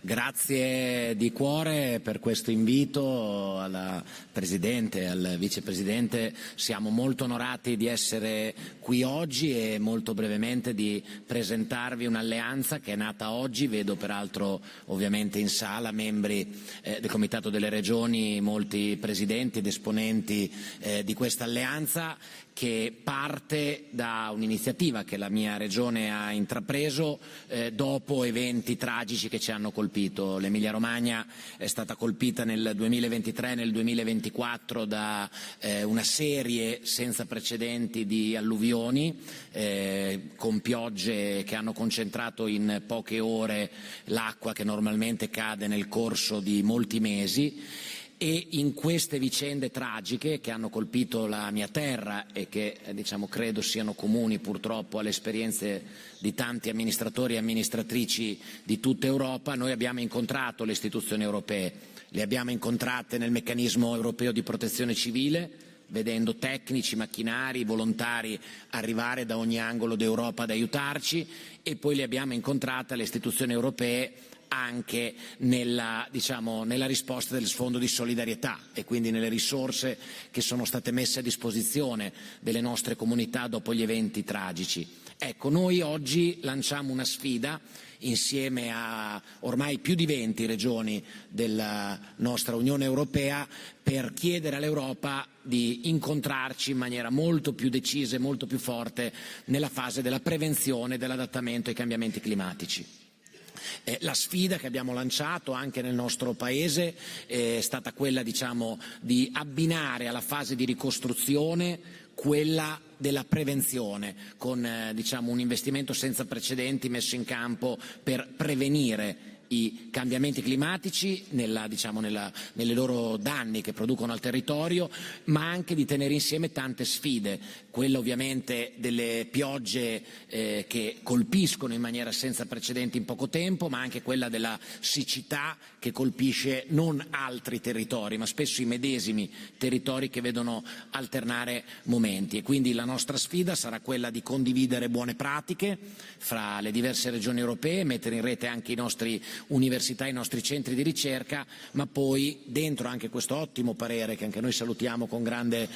Grazie di cuore per questo invito alla Presidente e al Vicepresidente. Siamo molto onorati di essere qui oggi e molto brevemente di presentarvi un'alleanza che è nata oggi. Vedo peraltro ovviamente in sala membri del Comitato delle Regioni, molti presidenti ed esponenti di questa alleanza, che parte da un'iniziativa che la mia regione ha intrapreso dopo eventi tragici che ci hanno colpito. L'Emilia Romagna è stata colpita nel 2023 e nel 2024 da una serie senza precedenti di alluvioni con piogge che hanno concentrato in poche ore l'acqua che normalmente cade nel corso di molti mesi. E in queste vicende tragiche che hanno colpito la mia terra e che credo siano comuni purtroppo alle esperienze di tanti amministratori e amministratrici di tutta Europa, noi abbiamo incontrato le istituzioni europee, le abbiamo incontrate nel meccanismo europeo di protezione civile, vedendo tecnici, macchinari, volontari arrivare da ogni angolo d'Europa ad aiutarci, e poi le abbiamo incontrate alle istituzioni europee anche nella risposta del Fondo di solidarietà e quindi nelle risorse che sono state messe a disposizione delle nostre comunità dopo gli eventi tragici. Ecco, noi oggi lanciamo una sfida insieme a ormai più di 20 regioni della nostra Unione Europea per chiedere all'Europa di incontrarci in maniera molto più decisa e molto più forte nella fase della prevenzione e dell'adattamento ai cambiamenti climatici. La sfida che abbiamo lanciato anche nel nostro Paese è stata quella di abbinare alla fase di ricostruzione quella della prevenzione con un investimento senza precedenti messo in campo per prevenire i cambiamenti climatici nelle loro danni che producono al territorio, ma anche di tenere insieme tante sfide, quella ovviamente delle piogge che colpiscono in maniera senza precedenti in poco tempo, ma anche quella della siccità che colpisce non altri territori, ma spesso i medesimi territori che vedono alternare momenti. E quindi la nostra sfida sarà quella di condividere buone pratiche fra le diverse regioni europee, mettere in rete anche i nostri università, i nostri centri di ricerca, ma poi dentro anche questo ottimo parere che anche noi salutiamo con grande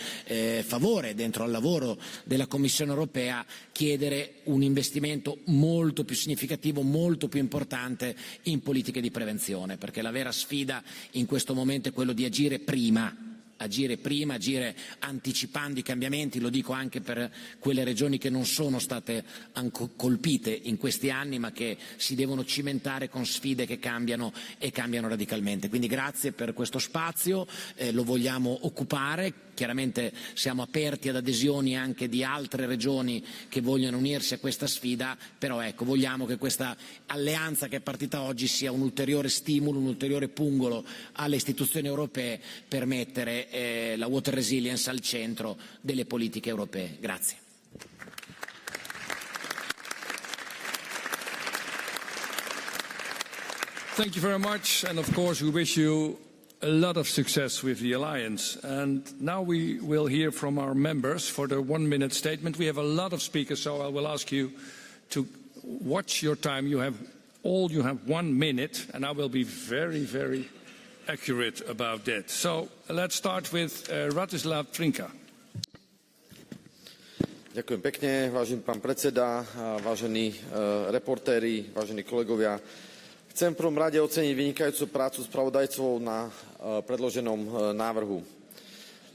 favore, dentro al lavoro lavoro della Commissione europea chiedere un investimento molto più significativo, molto più importante in politiche di prevenzione, perché la vera sfida in questo momento è quello di agire prima, agire anticipando i cambiamenti, lo dico anche per quelle regioni che non sono state colpite in questi anni ma che si devono cimentare con sfide che cambiano e cambiano radicalmente. Quindi grazie per questo spazio, lo vogliamo occupare, chiaramente siamo aperti ad adesioni anche di altre regioni che vogliono unirsi a questa sfida, però ecco, vogliamo che questa alleanza che è partita oggi sia un ulteriore stimolo, un ulteriore pungolo alle istituzioni europee per mettere la water resilience al centro delle politiche europee. Grazie. Thank you very much, and of course we wish you a lot of success with the alliance. And now we will hear from our members for the 1-minute statement. We have a lot of speakers, so I will ask you to watch your time. You have 1 minute, and I will be very, very accurate about that. So let's start with Ratislav Trinka. Ďakujem pekne, vážený pán predseda, vážení reportéri, vážení kolegovia. Chcem v prvom rade oceniť vynikajúcu prácu spravodajcov na predloženom návrhu.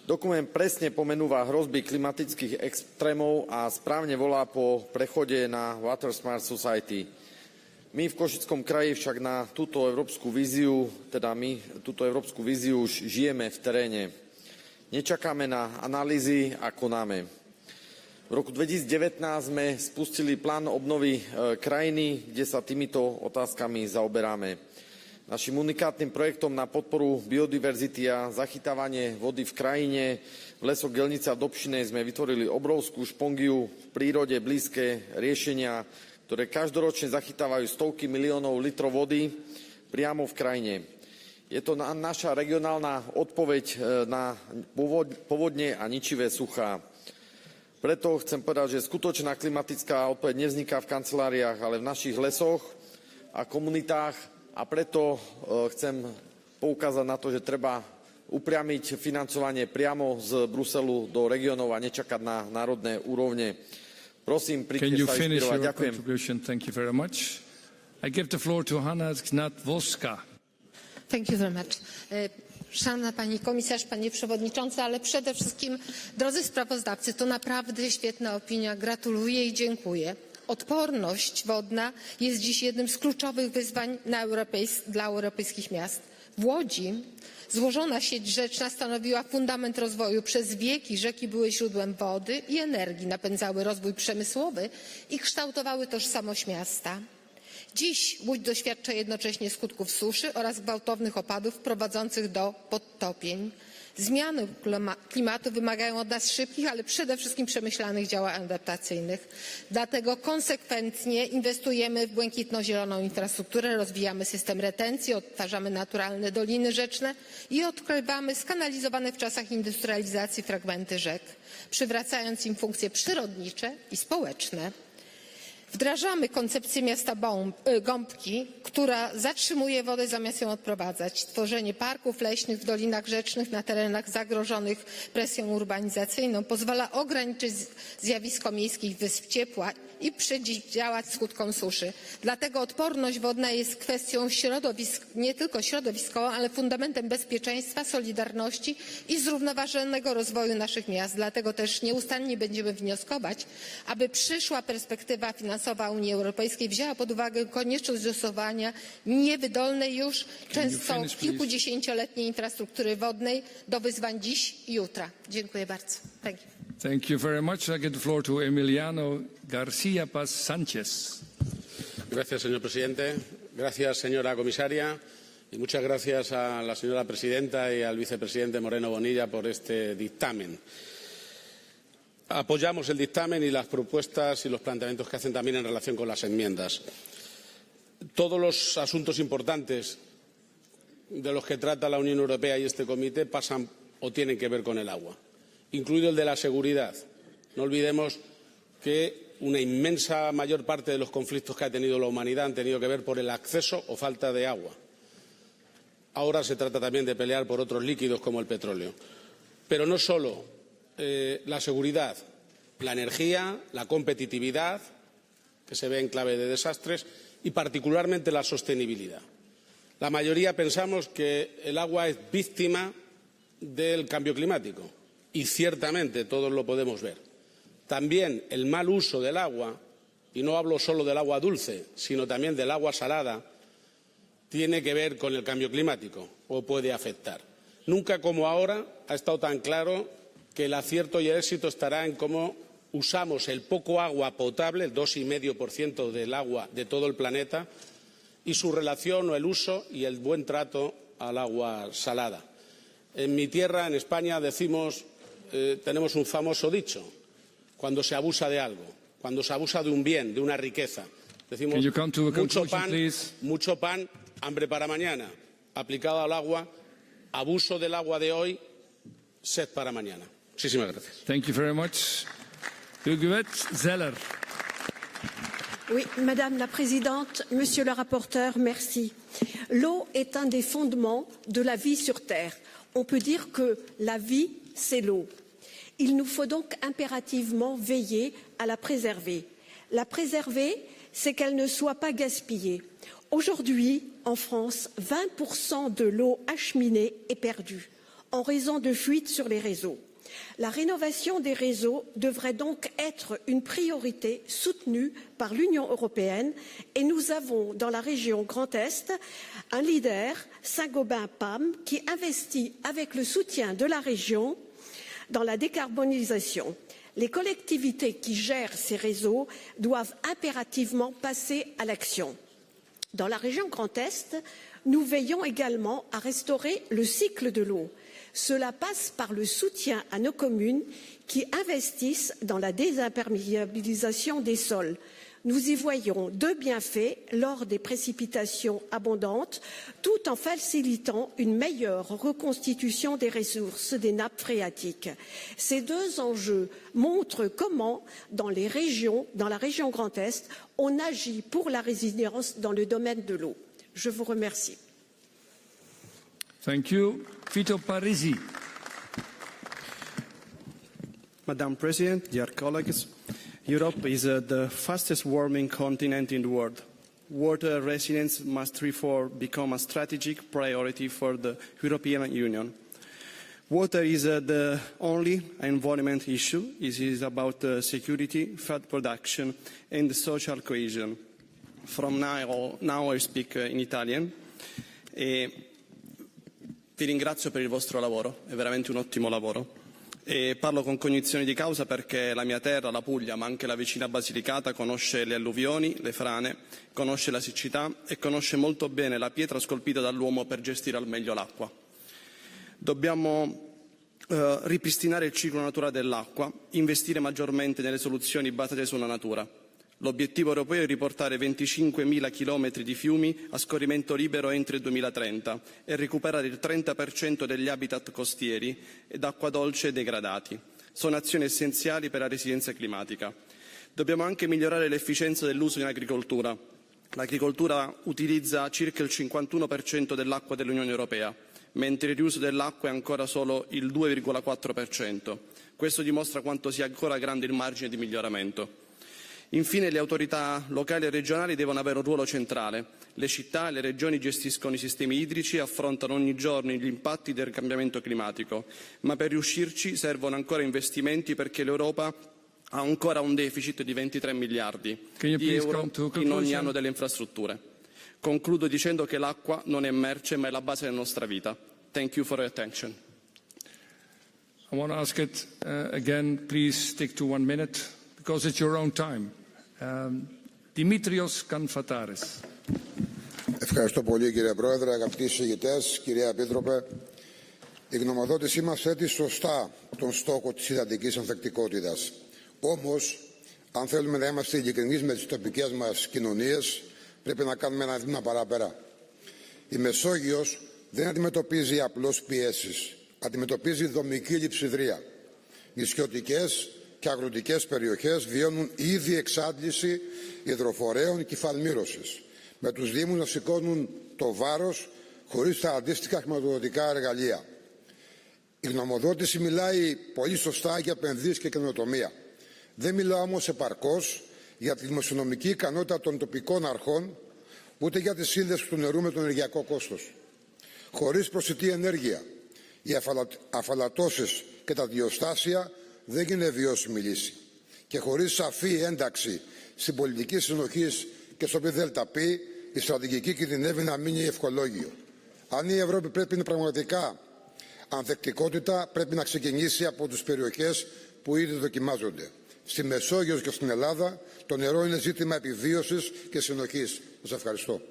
Dokument presne pomenúva hrozby klimatických extrémov a správne volá po prechode na Water Smart Society. My v Košickom kraji však na túto európsku víziu už žijeme v teréne. Nečakáme na analýzy a konáme. V roku 2019 sme spustili plán obnovy krajiny, kde sa týmito otázkami zaoberáme. Našim unikátnym projektom na podporu biodiverzity a zachytávanie vody v krajine v lesoch Gelnica v Dobšine sme vytvorili obrovskú špongiu v prírode blízke riešenia, ktoré každoročne zachytávajú stovky miliónov litrov vody priamo v krajine. Je to naša regionálna odpoveď na povodne a ničivé suchá. Preto chcem povedať, že skutočná klimatická odpoveď nevzniká v kanceláriách, ale v našich lesoch a komunitách, a preto chcem poukázať na to, že treba upriamiť financovanie priamo z Bruselu do regiónov a nečakať na národné úrovne. Prosím, príďte sa inšpirovať. Ďakujem. Thank you very much. I give the floor to Hanna Gnatwowska. Thank you very much. Szanowna Pani Komisarz, Panie Przewodniczący, ale przede wszystkim drodzy sprawozdawcy, to naprawdę świetna opinia. Gratuluję i dziękuję. Odporność wodna jest dziś jednym z kluczowych wyzwań dla europejskich miast. W Łodzi złożona sieć rzeczna stanowiła fundament rozwoju. Przez wieki rzeki były źródłem wody i energii, napędzały rozwój przemysłowy i kształtowały tożsamość miasta. Dziś Łódź doświadcza jednocześnie skutków suszy oraz gwałtownych opadów prowadzących do podtopień. Zmiany klimatu wymagają od nas szybkich, ale przede wszystkim przemyślanych działań adaptacyjnych. Dlatego konsekwentnie inwestujemy w błękitno-zieloną infrastrukturę, rozwijamy system retencji, odtwarzamy naturalne doliny rzeczne i odkrywamy skanalizowane w czasach industrializacji fragmenty rzek, przywracając im funkcje przyrodnicze i społeczne. Wdrażamy koncepcję miasta gąbki, która zatrzymuje wodę zamiast ją odprowadzać. Tworzenie parków leśnych w dolinach rzecznych na terenach zagrożonych presją urbanizacyjną pozwala ograniczyć zjawisko miejskich wysp ciepła i przeciwdziałać skutkom suszy. Dlatego odporność wodna jest kwestią nie tylko środowiskową, ale fundamentem bezpieczeństwa, solidarności i zrównoważonego rozwoju naszych miast. Dlatego też nieustannie będziemy wnioskować, aby przyszła perspektywa finansowa Unii Europejskiej wzięła pod uwagę konieczność dostosowania niewydolnej już często kilkudziesięcioletniej infrastruktury wodnej do wyzwań dziś i jutra. Dziękuję bardzo. Thank you. Thank you very much. I give the floor to Emiliano García Paz Sánchez. Gracias, señor presidente. Gracias, señora comisaria. Y muchas gracias a la señora presidenta y al vicepresidente Moreno Bonilla por este dictamen. Apoyamos el dictamen y las propuestas y los planteamientos que hacen también en relación con las enmiendas. Todos los asuntos importantes de los que trata la Unión Europea y este comité pasan o tienen que ver con el agua, incluido el de la seguridad. No olvidemos que una inmensa mayor parte de los conflictos que ha tenido la humanidad han tenido que ver por el acceso o falta de agua. Ahora se trata también de pelear por otros líquidos como el petróleo. Pero no solo la seguridad, la energía, la competitividad, que se ve en clave de desastres, y particularmente la sostenibilidad. La mayoría pensamos que el agua es víctima del cambio climático y ciertamente todos lo podemos ver. También el mal uso del agua, y no hablo solo del agua dulce, sino también del agua salada, tiene que ver con el cambio climático o puede afectar. Nunca como ahora ha estado tan claro que el acierto y el éxito estará en cómo usamos el poco agua potable, el 2,5% del agua de todo el planeta, y su relación o el uso y el buen trato al agua salada. En mi tierra, en España, tenemos un famoso dicho: cuando se abusa de algo, cuando se abusa de un bien, de una riqueza. Decimos, mucho pan, hambre para mañana. Aplicado al agua, abuso del agua de hoy, sed para mañana. Muchísimas gracias. Thank you very much. Huguet Zeller. Oui, Madame la Présidente, Monsieur le rapporteur, merci. L'eau est un des fondements de la vie sur Terre. On peut dire que la vie, c'est l'eau. Il nous faut donc impérativement veiller à la préserver. La préserver, c'est qu'elle ne soit pas gaspillée. Aujourd'hui, en France, 20% de l'eau acheminée est perdue en raison de fuites sur les réseaux. La rénovation des réseaux devrait donc être une priorité soutenue par l'Union européenne et nous avons dans la région Grand Est un leader, Saint-Gobain-PAM, qui investit avec le soutien de la région dans la décarbonisation. Les collectivités qui gèrent ces réseaux doivent impérativement passer à l'action. Dans la région Grand Est, nous veillons également à restaurer le cycle de l'eau. Cela passe par le soutien à nos communes qui investissent dans la désimperméabilisation des sols. Nous y voyons deux bienfaits lors des précipitations abondantes, tout en facilitant une meilleure reconstitution des ressources des nappes phréatiques. Ces deux enjeux montrent comment, dans la région Grand Est, on agit pour la résilience dans le domaine de l'eau. Je vous remercie. Thank you. Vito Parisi. Madam President, dear colleagues, Europe is the fastest warming continent in the world. Water resilience must therefore become a strategic priority for the European Union. Water is the only environment issue. It is about security, food production and social cohesion. From now I speak in Italian. Vi ringrazio per il vostro lavoro, è veramente un ottimo lavoro. E parlo con cognizione di causa perché la mia terra, la Puglia, ma anche la vicina Basilicata, conosce le alluvioni, le frane, conosce la siccità e conosce molto bene la pietra scolpita dall'uomo per gestire al meglio l'acqua. Dobbiamo ripristinare il ciclo naturale dell'acqua, investire maggiormente nelle soluzioni basate sulla natura. L'obiettivo europeo è riportare 25.000 chilometri di fiumi a scorrimento libero entro il 2030 e recuperare il 30% degli habitat costieri ed acqua dolce degradati. Sono azioni essenziali per la resilienza climatica. Dobbiamo anche migliorare l'efficienza dell'uso in agricoltura. L'agricoltura utilizza circa il 51% dell'acqua dell'Unione Europea, mentre il riuso dell'acqua è ancora solo il 2,4%. Questo dimostra quanto sia ancora grande il margine di miglioramento. Infine, le autorità locali e regionali devono avere un ruolo centrale. Le città e le regioni gestiscono i sistemi idrici e affrontano ogni giorno gli impatti del cambiamento climatico, ma per riuscirci servono ancora investimenti perché l'Europa ha ancora un deficit di 23 miliardi di euro in ogni anno delle infrastrutture. Concludo dicendo che l'acqua non è merce ma è la base della nostra vita. Thank you for your attention. I want to ask it again, please stick to 1 minute because it's your own time. Dimitrios Kanfataris. Ευχαριστώ πολύ κύριε Πρόεδρε, αγαπητοί εισηγητές, κυρία Επίτροπε. Η γνωμοδότησή μας θέτει σωστά τον στόχο της υδατικής ανθεκτικότητας. Όμως, αν θέλουμε να είμαστε ειλικρινείς με τις τοπικές μας κοινωνίες, πρέπει να κάνουμε ένα βήμα παραπέρα. Η Μεσόγειος δεν αντιμετωπίζει απλώς πιέσεις, αντιμετωπίζει δομική λειψιδρία. Νησιωτικές και αγροτικές περιοχές βιώνουν ήδη εξάντληση υδροφορέων και υφαλμύρωσης, με τους Δήμους να σηκώνουν το βάρος χωρίς τα αντίστοιχα χρηματοδοτικά εργαλεία. Η γνωμοδότηση μιλάει πολύ σωστά για επενδύσεις και καινοτομία. Δεν μιλάω όμως επαρκώς για τη δημοσιονομική ικανότητα των τοπικών αρχών, ούτε για τη σύνδεση του νερού με το ενεργειακό κόστος. Χωρίς προσιτή ενέργεια, οι αφαλατώσεις και τα διοστάσια δεν είναι βιώσιμη λύση. Και χωρίς σαφή ένταξη στην πολιτική συνοχής και στο ΠΔΠ, η στρατηγική κινδυνεύει να μείνει ευχολόγιο. Αν η Ευρώπη πρέπει να πραγματικά ανθεκτικότητα, πρέπει να ξεκινήσει από τις περιοχές που ήδη δοκιμάζονται. Στη Μεσόγειο και στην Ελλάδα το νερό είναι ζήτημα επιβίωσης και συνοχής. Σας ευχαριστώ.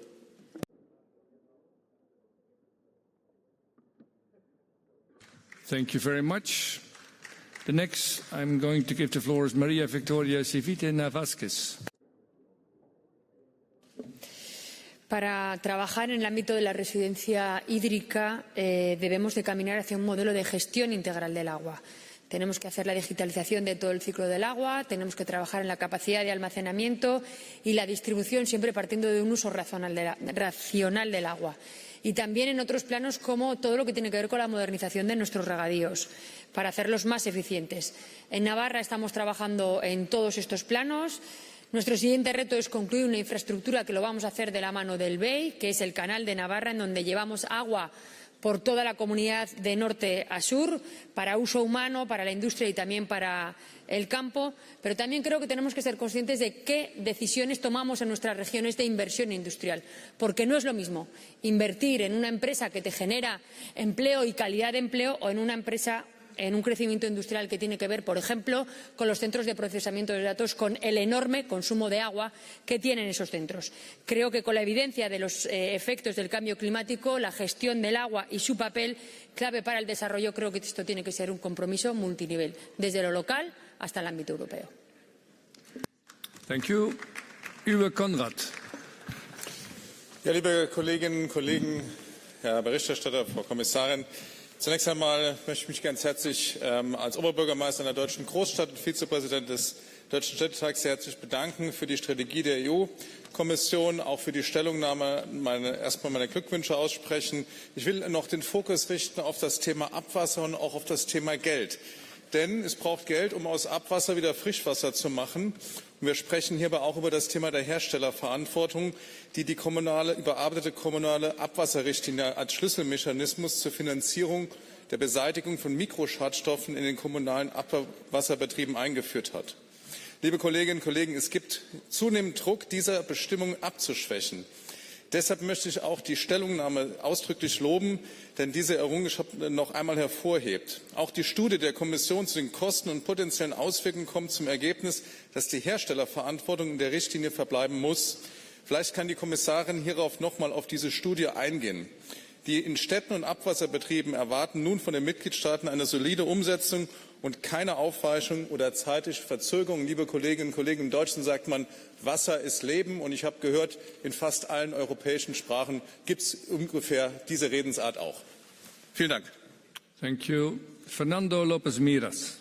Thank you very much. The next I'm going to give the floor is Maria Victoria Civitena Vázquez. Para trabajar en el ámbito de la resiliencia hídrica debemos de caminar hacia un modelo de gestión integral del agua. Tenemos que hacer la digitalización de todo el ciclo del agua, tenemos que trabajar en la capacidad de almacenamiento y la distribución, siempre partiendo de un uso racional del agua. Y también en otros planos como todo lo que tiene que ver con la modernización de nuestros regadíos, para hacerlos más eficientes. En Navarra estamos trabajando en todos estos planos. Nuestro siguiente reto es concluir una infraestructura que lo vamos a hacer de la mano del BEI, que es el Canal de Navarra, en donde llevamos agua por toda la comunidad de norte a sur, para uso humano, para la industria y también para el campo. Pero también creo que tenemos que ser conscientes de qué decisiones tomamos en nuestras regiones de inversión industrial, porque no es lo mismo invertir en una empresa que te genera empleo y calidad de empleo o en una empresa en un crecimiento industrial que tiene que ver, por ejemplo, con los centros de procesamiento de datos, con el enorme consumo de agua que tienen esos centros. Creo que con la evidencia de los efectos del cambio climático, la gestión del agua y su papel clave para el desarrollo, creo que esto tiene que ser un compromiso multinivel, desde lo local hasta el ámbito europeo. Thank you. Uwe Konrad. Ja, liebe Kolleginnen und Kollegen, Herr Berichterstatter, Frau Kommissarin, zunächst einmal möchte ich mich ganz herzlich als Oberbürgermeister einer deutschen Großstadt und Vizepräsident des Deutschen Städtetags sehr herzlich bedanken für die Strategie der EU-Kommission, auch für die Stellungnahme. Erstmal meine Glückwünsche aussprechen. Ich will noch den Fokus richten auf das Thema Abwasser und auch auf das Thema Geld. Denn es braucht Geld, um aus Abwasser wieder Frischwasser zu machen. Und wir sprechen hierbei auch über das Thema der Herstellerverantwortung, die überarbeitete kommunale Abwasserrichtlinie als Schlüsselmechanismus zur Finanzierung der Beseitigung von Mikroschadstoffen in den kommunalen Abwasserbetrieben eingeführt hat. Liebe Kolleginnen und Kollegen, es gibt zunehmend Druck, diese Bestimmung abzuschwächen. Deshalb möchte ich auch die Stellungnahme ausdrücklich loben, denn diese Errungenschaft noch einmal hervorhebt. Auch die Studie der Kommission zu den Kosten und potenziellen Auswirkungen kommt zum Ergebnis, dass die Herstellerverantwortung in der Richtlinie verbleiben muss. Vielleicht kann die Kommissarin hierauf noch mal auf diese Studie eingehen. Die in Städten und Abwasserbetrieben erwarten nun von den Mitgliedstaaten eine solide Umsetzung und keine Aufweichung oder zeitliche Verzögerung. Liebe Kolleginnen und Kollegen, im Deutschen sagt man, Wasser ist Leben. Und ich habe gehört, in fast allen europäischen Sprachen gibt es ungefähr diese Redensart auch. Vielen Dank. Thank you. Fernando López Miras.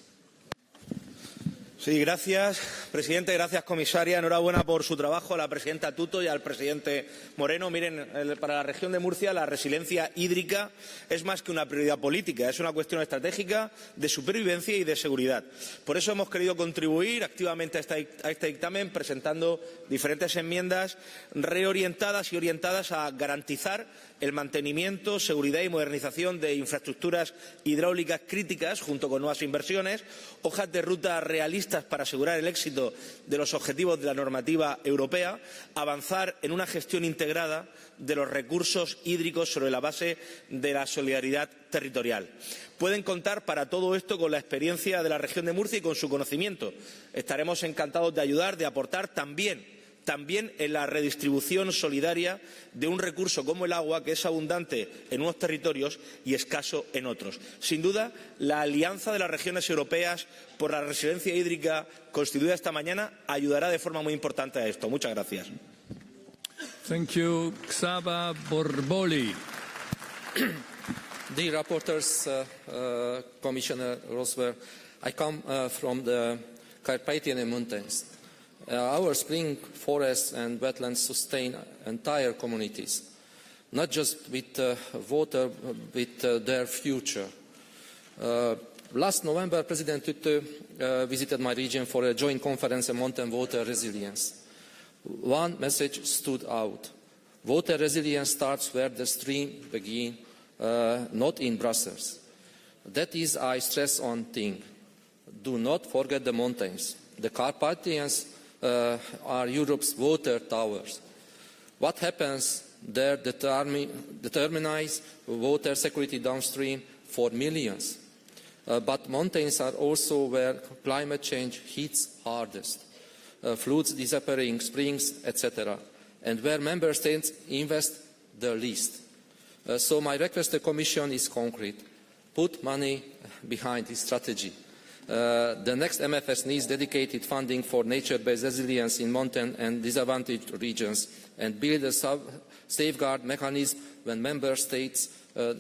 Sí, gracias, presidente. Gracias, comisaria. Enhorabuena por su trabajo a la presidenta Tuto y al presidente Moreno. Miren, para la región de Murcia la resiliencia hídrica es más que una prioridad política, es una cuestión estratégica de supervivencia y de seguridad. Por eso hemos querido contribuir activamente a este dictamen presentando diferentes enmiendas reorientadas y orientadas a garantizar el mantenimiento, seguridad y modernización de infraestructuras hidráulicas críticas junto con nuevas inversiones, hojas de ruta realistas para asegurar el éxito de los objetivos de la normativa europea, avanzar en una gestión integrada de los recursos hídricos sobre la base de la solidaridad territorial. Pueden contar para todo esto con la experiencia de la región de Murcia y con su conocimiento. Estaremos encantados de ayudar, de aportar también en la redistribución solidaria de un recurso como el agua, que es abundante en unos territorios y escaso en otros. Sin duda, la alianza de las regiones europeas por la resiliencia hídrica constituida esta mañana ayudará de forma muy importante a esto. Muchas gracias. Thank you. Csaba Borboli. Dear rapporteurs, Commissioner Roswell, I come from the Carpathian Mountains. Our spring forests and wetlands sustain entire communities, not just with water, with their future. Last November, President Tutu visited my region for a joint conference on mountain water resilience. One message stood out. Water resilience starts where the stream begins, not in Brussels. That is, I stress on thing. Do not forget the mountains. The Carpathians are Europe's water towers. What happens there determines water security downstream for millions. But mountains are also where climate change hits hardest. Floods disappearing, springs, etc. And where member states invest the least. So my request to the Commission is concrete. Put money behind this strategy. The next MFS needs dedicated funding for nature-based resilience in mountain and disadvantaged regions and build a safeguard mechanism when member states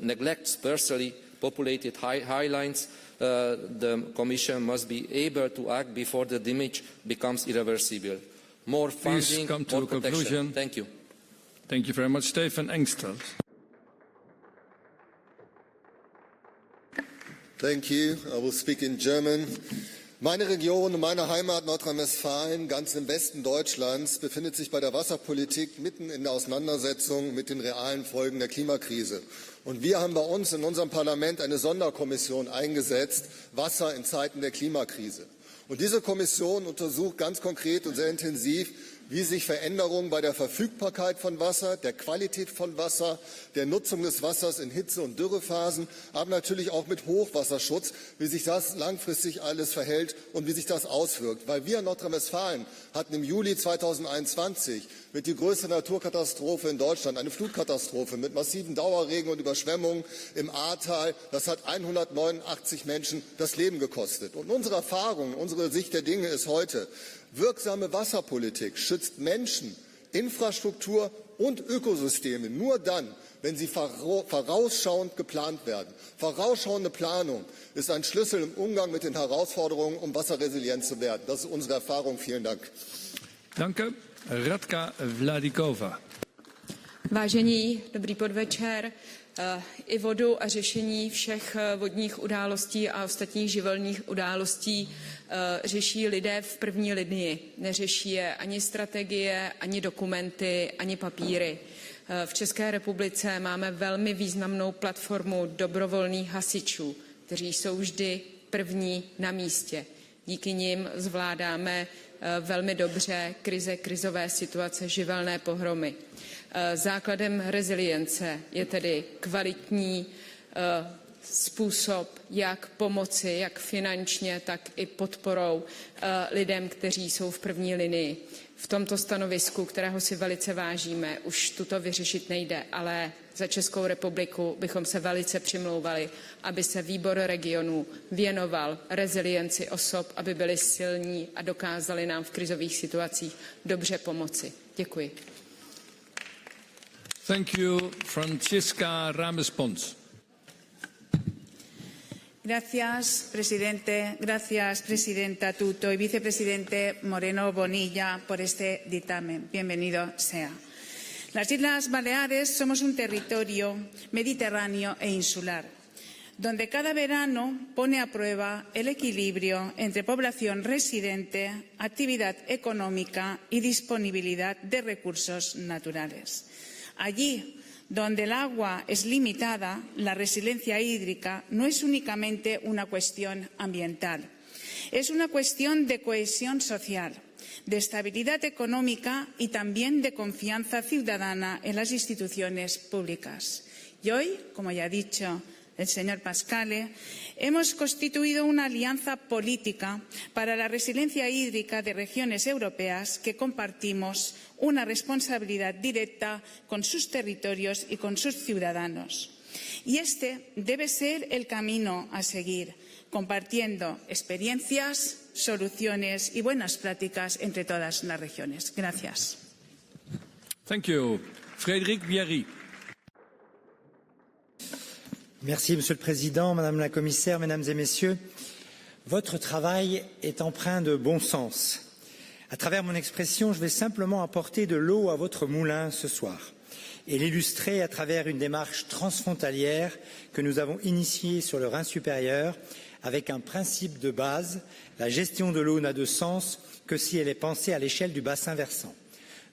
neglect sparsely populated highlands. The Commission must be able to act before the damage becomes irreversible. More funding, Please come to more a protection. conclusion. Thank you. Thank you very much. Stefan Engström. Thank you. I will speak in German. Meine Region und meine Heimat Nordrhein-Westfalen, ganz im Westen Deutschlands, befindet sich bei der Wasserpolitik mitten in der Auseinandersetzung mit den realen Folgen der Klimakrise. Und wir haben bei uns in unserem Parlament eine Sonderkommission eingesetzt, Wasser in Zeiten der Klimakrise. Und diese Kommission untersucht ganz konkret und sehr intensiv, wie sich Veränderungen bei der Verfügbarkeit von Wasser, der Qualität von Wasser, der Nutzung des Wassers in Hitze- und Dürrephasen, aber natürlich auch mit Hochwasserschutz, wie sich das langfristig alles verhält und wie sich das auswirkt. Weil wir in Nordrhein-Westfalen hatten im Juli 2021 mit die größte Naturkatastrophe in Deutschland, eine Flutkatastrophe mit massiven Dauerregen und Überschwemmungen im Ahrtal. Das hat 189 Menschen das Leben gekostet. Und unsere Erfahrung, unsere Sicht der Dinge ist heute, wirksame Wasserpolitik schützt Menschen, Infrastruktur und Ökosysteme nur dann, wenn sie vorausschauend geplant werden. Vorausschauende Planung ist ein Schlüssel im Umgang mit den Herausforderungen, um wasserresilient zu werden. Das ist unsere Erfahrung. Vielen Dank. Danke. Radka Vladikova. Vážení, dobrý podvečer. I vodu a řešení všech vodních událostí a ostatních živelních událostí řeší lidé v první linii. Neřeší je ani strategie, ani dokumenty, ani papíry. V České republice máme velmi významnou platformu dobrovolných hasičů, kteří jsou vždy první na místě. Díky nim zvládáme velmi dobře krizové situace, živelné pohromy. Základem rezilience je tedy kvalitní způsob, jak pomoci, jak finančně, tak i podporou lidem, kteří jsou v první linii. V tomto stanovisku, kterého si velice vážíme, už tuto vyřešit nejde, ale za Českou republiku bychom se velice přimlouvali, aby se výbor regionů věnoval rezilienci osob, aby byli silní a dokázali nám v krizových situacích dobře pomoci. Děkuji. Thank you, Francisca Ramos Pons. Gracias, presidente. Gracias, presidenta Tuto y vicepresidente Moreno Bonilla, por este dictamen. Bienvenido sea. Las Islas Baleares somos un territorio mediterráneo e insular, donde cada verano pone a prueba el equilibrio entre población residente, actividad económica y disponibilidad de recursos naturales. Allí donde el agua es limitada, la resiliencia hídrica no es únicamente una cuestión ambiental, es una cuestión de cohesión social, de estabilidad económica y también de confianza ciudadana en las instituciones públicas. Y hoy, como ya ha dicho el señor Pascale, hemos constituido una alianza política para la resiliencia hídrica de regiones europeas que compartimos una responsabilidad directa con sus territorios y con sus ciudadanos. Y este debe ser el camino a seguir, compartiendo experiencias, soluciones y buenas prácticas entre todas las regiones. Gracias. Thank you. Frédéric Bierry. Merci, Monsieur le Président, Madame la Commissaire, Mesdames et Messieurs. Votre travail est empreint de bon sens. À travers mon expression, je vais simplement apporter de l'eau à votre moulin ce soir et l'illustrer à travers une démarche transfrontalière que nous avons initiée sur le Rhin supérieur avec un principe de base. La gestion de l'eau n'a de sens que si elle est pensée à l'échelle du bassin versant.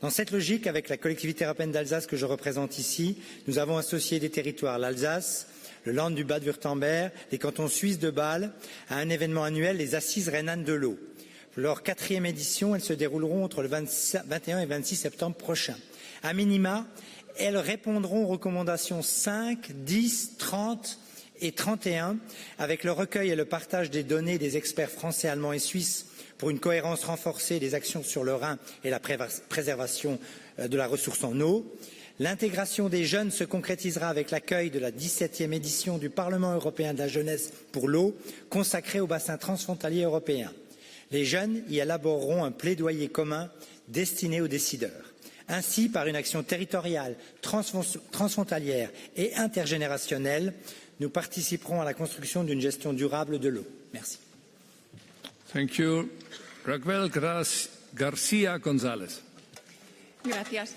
Dans cette logique, avec la collectivité européenne d'Alsace que je représente ici, nous avons associé des territoires, l'Alsace, le Land du Bade-Württemberg, les cantons suisses de Bâle, à un événement annuel, les Assises rhénanes de l'eau. Pour leur 4e édition, elles se dérouleront entre le 21 et 26 septembre prochain. À minima, elles répondront aux recommandations 5, 10, 30 et 31, avec le recueil et le partage des données des experts français, allemands et suisses pour une cohérence renforcée des actions sur le Rhin et la préservation de la ressource en eau. L'intégration des jeunes se concrétisera avec l'accueil de la 17e édition du Parlement européen de la jeunesse pour l'eau, consacrée au bassin transfrontalier européen. Les jeunes y élaboreront un plaidoyer commun destiné aux décideurs. Ainsi, par une action territoriale, transfrontalière et intergénérationnelle, nous participerons à la construction d'une gestion durable de l'eau. Merci. Thank you. Raquel García González. Gracias.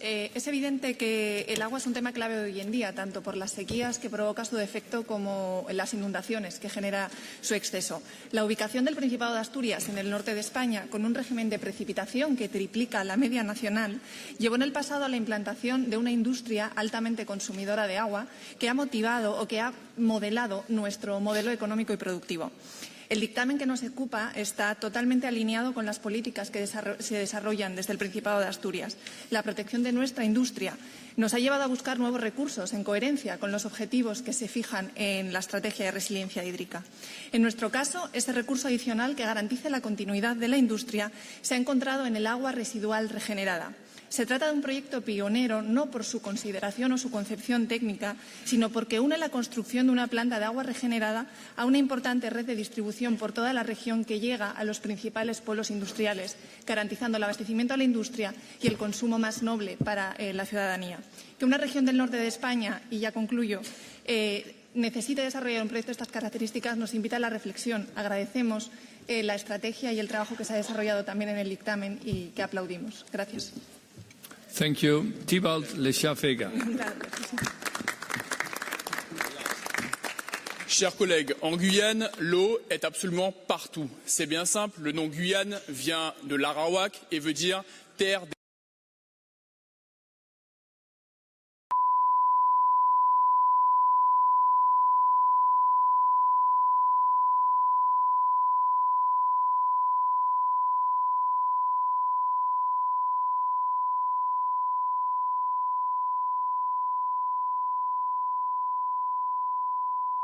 Es evidente que el agua es un tema clave hoy en día, tanto por las sequías que provoca su defecto como las inundaciones que genera su exceso. La ubicación del Principado de Asturias en el norte de España, con un régimen de precipitación que triplica la media nacional, llevó en el pasado a la implantación de una industria altamente consumidora de agua que ha motivado o que ha modelado nuestro modelo económico y productivo. El dictamen que nos ocupa está totalmente alineado con las políticas que se desarrollan desde el Principado de Asturias. La protección de nuestra industria nos ha llevado a buscar nuevos recursos en coherencia con los objetivos que se fijan en la estrategia de resiliencia hídrica. En nuestro caso, ese recurso adicional que garantice la continuidad de la industria se ha encontrado en el agua residual regenerada. Se trata de un proyecto pionero no por su consideración o su concepción técnica, sino porque une la construcción de una planta de agua regenerada a una importante red de distribución por toda la región que llega a los principales polos industriales, garantizando el abastecimiento a la industria y el consumo más noble para la ciudadanía. Que una región del norte de España, y ya concluyo, necesite desarrollar un proyecto de estas características nos invita a la reflexión. Agradecemos la estrategia y el trabajo que se ha desarrollado también en el dictamen y que aplaudimos. Gracias. Thank you. Thibault Lecha-Vega. Chers collègues, en Guyane, l'eau est absolument partout. C'est bien simple, le nom Guyane vient de l'arawak et veut dire terre des...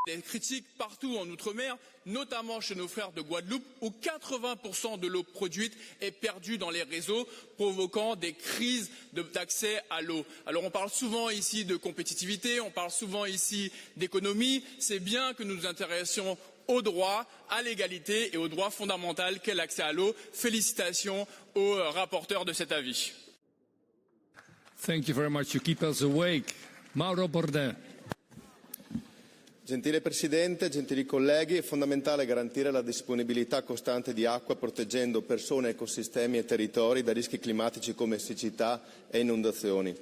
Des critiques partout en Outre-mer, notamment chez nos frères de Guadeloupe, où 80% de l'eau produite est perdue dans les réseaux, provoquant des crises d'accès à l'eau. Alors on parle souvent ici de compétitivité, on parle souvent ici d'économie. C'est bien que nous nous intéressions au droit, à l'égalité et au droit fondamental qu'est l'accès à l'eau. Félicitations aux rapporteurs de cet avis. Thank you very much. You keep us awake. Mauro Bordin. Gentile Presidente, gentili colleghi, è fondamentale garantire la disponibilità costante di acqua proteggendo persone, ecosistemi e territori da rischi climatici come siccità e inondazioni.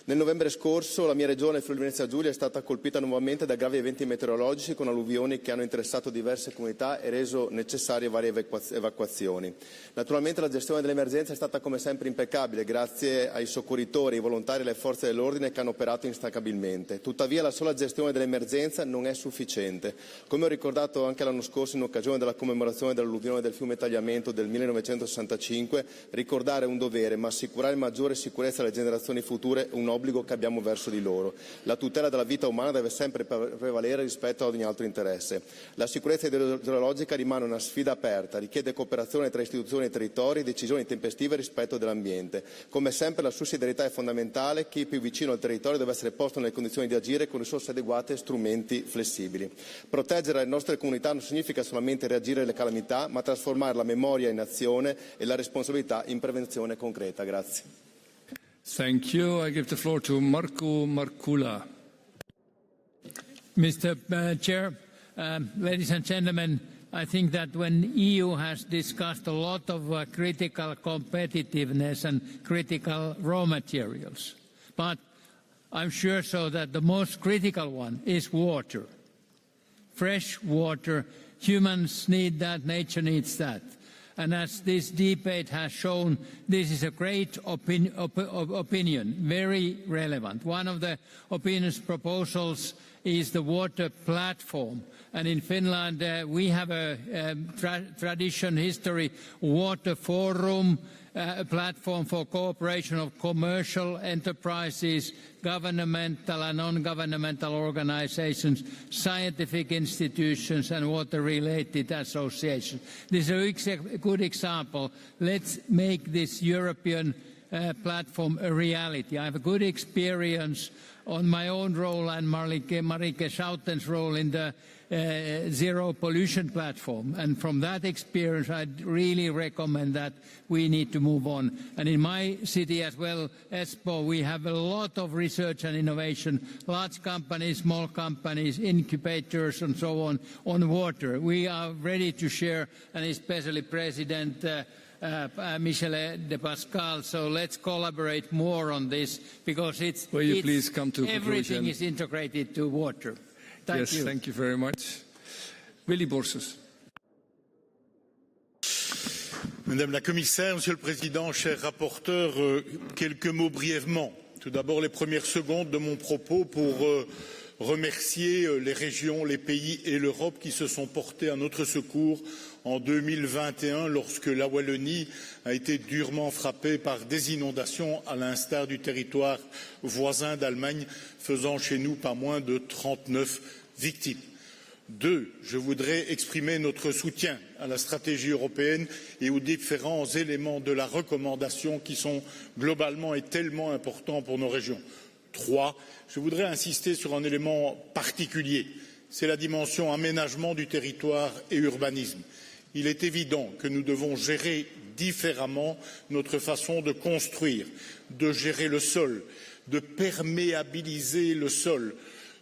Nel novembre scorso la mia regione, Friuli-Venezia Giulia, è stata colpita nuovamente da gravi eventi meteorologici con alluvioni che hanno interessato diverse comunità e reso necessarie varie evacuazioni. Naturalmente la gestione dell'emergenza è stata come sempre impeccabile grazie ai soccorritori, ai volontari e alle forze dell'ordine che hanno operato instancabilmente. Tuttavia la sola gestione dell'emergenza non è sufficiente. Come ho ricordato anche l'anno scorso in occasione della commemorazione dell'alluvione del fiume Tagliamento del 1965, ricordare è un dovere, ma assicurare maggiore sicurezza alle generazioni future è un obbligo che abbiamo verso di loro. La tutela della vita umana deve sempre prevalere rispetto ad ogni altro interesse. La sicurezza idrogeologica rimane una sfida aperta, richiede cooperazione tra istituzioni e territori, decisioni tempestive e rispetto dell'ambiente. Come sempre la sussidiarietà è fondamentale, chi è più vicino al territorio deve essere posto nelle condizioni di agire con risorse adeguate e strumenti flessibili. Proteggere le nostre comunità non significa solamente reagire alle calamità, ma trasformare la memoria in azione e la responsabilità in prevenzione concreta. Grazie. Thank you. I give the floor to Marco Markula. Mr. Chair, ladies and gentlemen, I think that when EU has discussed a lot of critical competitiveness and critical raw materials, but I'm sure so that the most critical one is water. fresh water. Humans need that, nature needs that. And as this debate has shown, this is a great opinion, very relevant. One of the opinion's proposals is the water platform. And in Finland, we have a tradition, history, water forum, a platform for cooperation of commercial enterprises, governmental and non-governmental organizations, scientific institutions and water-related associations. This is a good example. Let's make this European platform a reality. I have a good experience on my own role and Marike Schauten's role in the zero pollution platform. And from that experience, I'd really recommend that we need to move on. And in my city as well, Espoo, we have a lot of research and innovation, large companies, small companies, incubators and so on water. We are ready to share, and especially President Michel de Pascal, so let's collaborate more on this because please come to everything is integrated to water. Thank you. Thank you very much. Willy Borsus. Madame la Commissaire, Monsieur le Président, cher rapporteur, quelques mots brièvement. Tout d'abord, les premières secondes de mon propos pour remercier les régions, les pays et l'Europe qui se sont portés à notre secours en 2021 lorsque la Wallonie a été durement frappée par des inondations à l'instar du territoire voisin d'Allemagne, faisant chez nous pas moins de 39 victimes. 2, je voudrais exprimer notre soutien à la stratégie européenne et aux différents éléments de la recommandation qui sont globalement et tellement importants pour nos régions. 3, je voudrais insister sur un élément particulier, c'est la dimension aménagement du territoire et urbanisme. Il est évident que nous devons gérer différemment notre façon de construire, de gérer le sol, de perméabiliser le sol,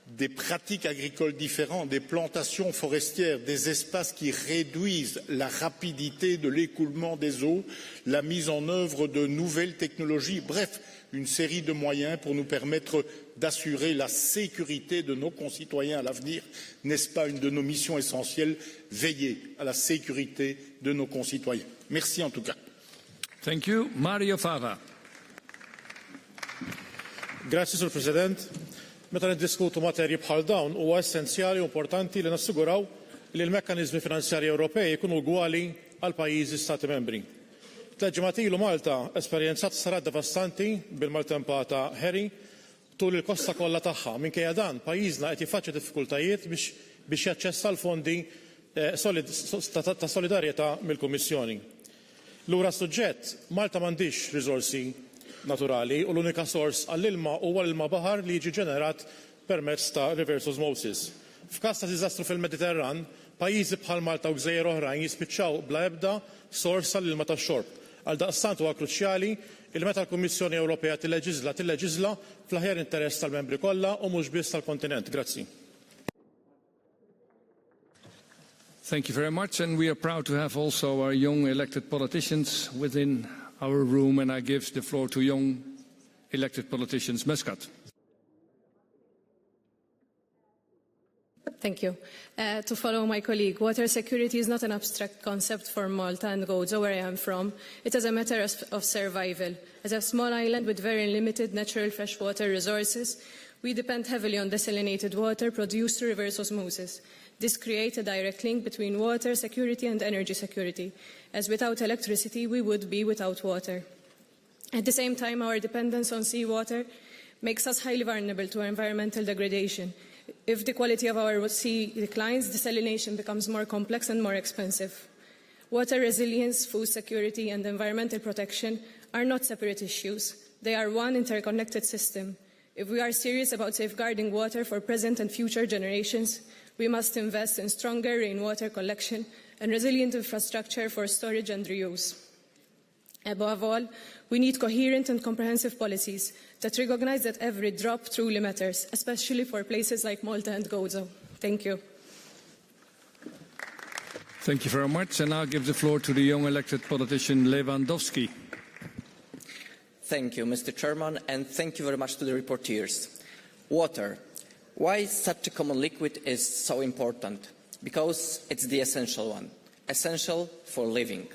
des pratiques agricoles différentes, des plantations forestières, des espaces qui réduisent la rapidité de l'écoulement des eaux, la mise en œuvre de nouvelles technologies, bref, une série de moyens pour nous permettre d'assurer la sécurité de nos concitoyens à l'avenir. N'est-ce pas une de nos missions essentielles, veiller à la sécurité de nos concitoyens? Merci en tout cas. Thank you. Mario Fava. Grazie, Sur President. Meta niddiskutu materji bħal dawn huwa essenzjali u importanti li nassiguraw li l-mekkaniżmi finanzjarji Ewropej jkunu ugwali għal pajjiżi stati membri. Tliet ġimgħat ilu Malta esperjenzat sarat devastanti bil-maltempata Harry tul il-kosta kollha tagħha. Minkejja dan pajjiżna qed jiffaċċja diffikultajiet biex jaċċessa l-fondi ta' solidarjetà mill-Kummissjoni. Lura s-suġġett Malta m'għandix riżorsi naturali u l-unika sors għall-ilma huwa l-ilma baħar li jiġi ġenerat permezz ta' reverse osmosis. F'każ ta' diżastru fil-Mediterran, pajjiżi bħal Malta u gżejjer oħrajn jispiċċaw bla ebda sors għall-ilma tax-xorb. Għaldaqstant huwa kruċjali il meta l-Kummissjoni Ewropea tilleġisla fl-aħjar interess tal-membri kollha u mhux biss tal-kontinent. Grazzi. Thank you very much, and we are proud to have also our young elected politicians within our room, and I give the floor to young elected politicians. Muscat. Thank you. To follow my colleague, water security is not an abstract concept for Malta and Gozo, where I am from. It is a matter of survival. As a small island with very limited natural freshwater resources, we depend heavily on desalinated water produced through reverse osmosis. This creates a direct link between water security and energy security, as without electricity we would be without water. At the same time, our dependence on seawater makes us highly vulnerable to environmental degradation. If the quality of our sea declines, desalination becomes more complex and more expensive. Water resilience, food security and environmental protection are not separate issues. They are one interconnected system. If we are serious about safeguarding water for present and future generations, we must invest in stronger rainwater collection and resilient infrastructure for storage and reuse. Above all, we need coherent and comprehensive policies that recognise that every drop truly matters, especially for places like Malta and Gozo. Thank you. Thank you very much. And I'll give the floor to the young elected politician Lewandowski. Thank you, Mr. Chairman, and thank you very much to the reporters. Water. Why such a common liquid is so important? because it's the essential one, essential for living.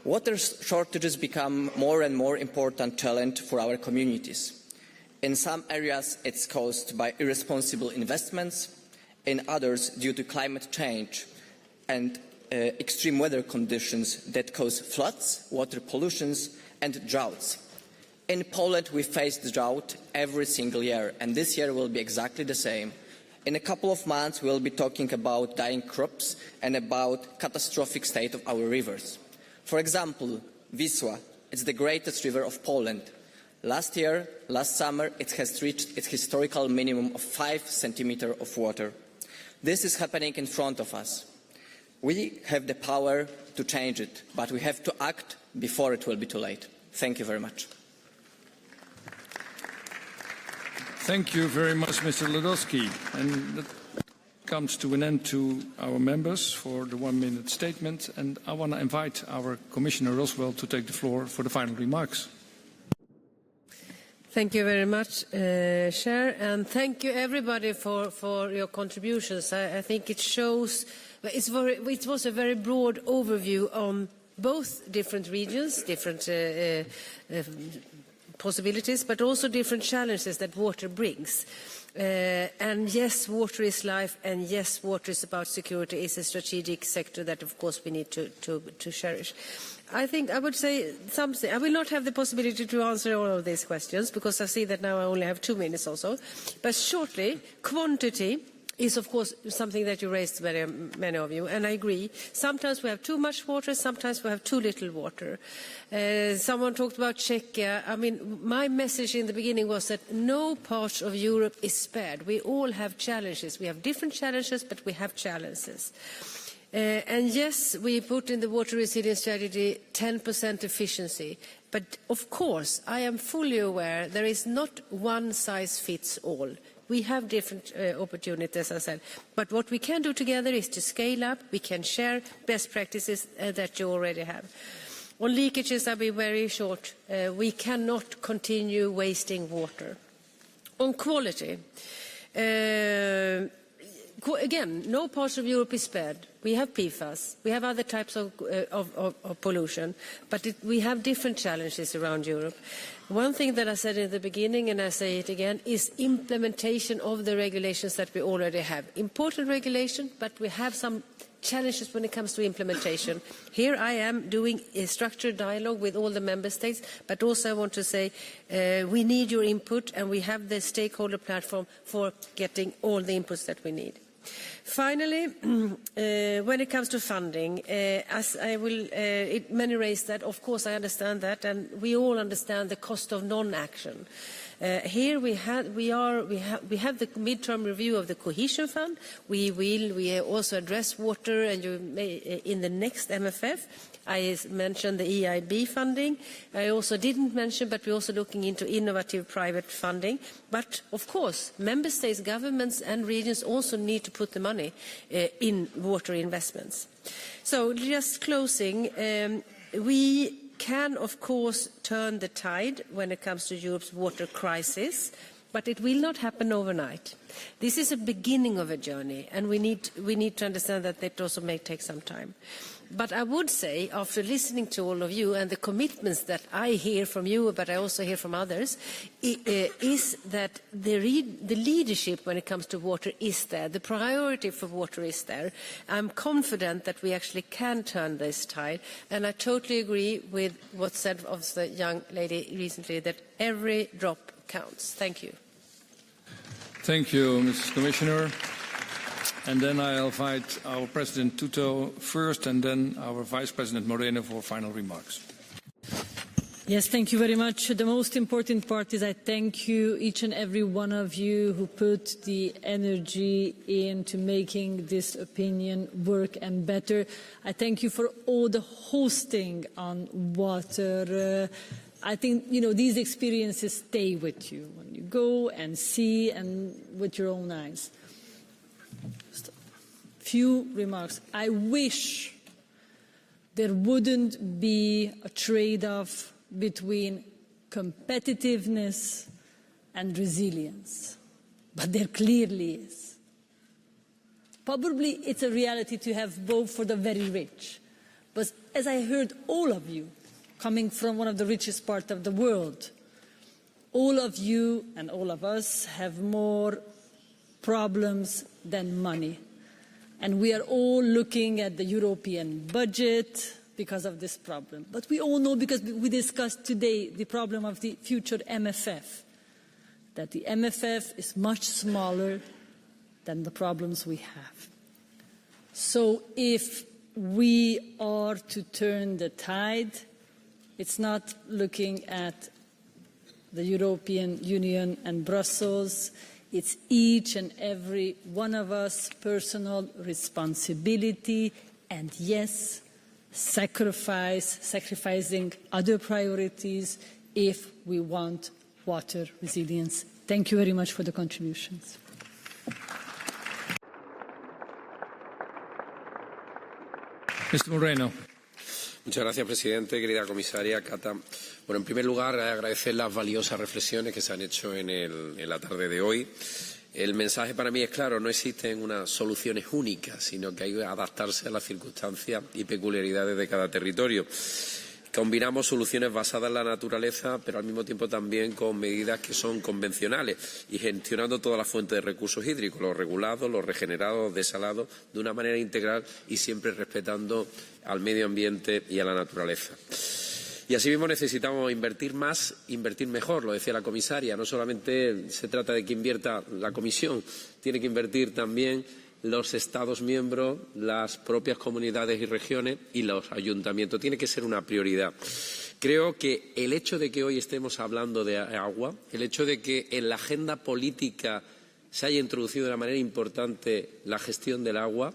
Water shortages become more and more important challenge for our communities. In some areas, it's caused by irresponsible investments, in others due to climate change and extreme weather conditions that cause floods, water pollution and droughts. In Poland, we face the drought every single year, and this year will be exactly the same. In a couple of months, we will be talking about dying crops and about catastrophic state of our rivers. For example, Wisła is the greatest river of Poland. Last summer, it has reached its historical minimum of 5 centimeters of water. This is happening in front of us. We have the power to change it, but we have to act before it will be too late. Thank you very much. Thank you very much, Mr. Ladowski. And that comes to an end to our members for the 1-minute statement. And I want to invite our Commissioner Roswell to take the floor for the final remarks. Thank you very much, Chair, and thank you everybody for your contributions. I think it shows, it was a very broad overview on both different regions, different possibilities, but also different challenges that water brings. And yes, water is life, and yes, water is about security. It's a strategic sector that, of course, we need to cherish. I think I would say something. I will not have the possibility to answer all of these questions because I see that now I only have 2 minutes or so. But shortly, quantity is, of course, something that you raised, very many of you, and I agree. Sometimes we have too much water, sometimes we have too little water. Someone talked about Czechia. I mean, my message in the beginning was that no part of Europe is spared. We all have challenges. We have different challenges, but we have challenges. And yes, we put in the water resilience strategy 10% efficiency. But of course, I am fully aware there is not one size fits all. We have different opportunities, as I said. But what we can do together is to scale up. We can share best practices that you already have. On leakages, I'll be very short. We cannot continue wasting water. On quality, again, no part of Europe is spared. We have PFAS. We have other types of pollution. But we have different challenges around Europe. One thing that I said in the beginning, and I say it again, is implementation of the regulations that we already have. Important regulation, but we have some challenges when it comes to implementation. Here I am doing a structured dialogue with all the member states, but also I want to say we need your input, and we have the stakeholder platform for getting all the inputs that we need. Finally, when it comes to funding, as I will, many raised that, of course I understand that, and we all understand the cost of non-action. Here we have the mid-term review of the cohesion fund. We also address water, and in the next MFF. I mentioned the EIB funding. I also didn't mention, but we're also looking into innovative private funding. But of course, member states, governments, and regions also need to put the money in water investments. So, just closing, we can, of course, turn the tide when it comes to Europe's water crisis, but it will not happen overnight. This is a beginning of a journey, and we need to understand that it also may take some time. But I would say, after listening to all of you and the commitments that I hear from you, but I also hear from others, is that the leadership when it comes to water is there. The priority for water is there. I'm confident that we actually can turn this tide, and I totally agree with what's said of the young lady recently, that every drop counts. Thank you. Thank you, Mrs. Commissioner. And then I'll invite our President Tuto first, and then our Vice President Moreno for final remarks. Yes, thank you very much. The most important part is I thank you, each and every one of you who put the energy into making this opinion work and better. I thank you for all the hosting on water. I think, these experiences stay with you when you go and see and with your own eyes. Few remarks. I wish there wouldn't be a trade-off between competitiveness and resilience, but there clearly is. Probably it's a reality to have both for the very rich. But as I heard all of you, coming from one of the richest parts of the world, all of you and all of us have more problems than money. And we are all looking at the European budget because of this problem. But we all know, because we discussed today the problem of the future MFF, that the MFF is much smaller than the problems we have. So if we are to turn the tide, it's not looking at the European Union and Brussels. It's each and every one of us personal responsibility, and yes, sacrificing other priorities if we want water resilience. Thank you very much for the contributions. Mr. Moreno. Muchas gracias, presidente. Querida comisaria Cata. Bueno, en primer lugar, agradecer las valiosas reflexiones que se han hecho en la tarde de hoy. El mensaje para mí es claro, no existen unas soluciones únicas, sino que hay que adaptarse a las circunstancias y peculiaridades de cada territorio. Combinamos soluciones basadas en la naturaleza, pero al mismo tiempo también con medidas que son convencionales y gestionando todas las fuentes de recursos hídricos, los regulados, los regenerados, los desalados, de una manera integral y siempre respetando al medio ambiente y a la naturaleza. Y asimismo necesitamos invertir más, invertir mejor, lo decía la comisaria. No solamente se trata de que invierta la Comisión, tiene que invertir también los Estados miembros, las propias comunidades y regiones y los ayuntamientos. Tiene que ser una prioridad. Creo que el hecho de que hoy estemos hablando de agua, el hecho de que en la agenda política se haya introducido de una manera importante la gestión del agua,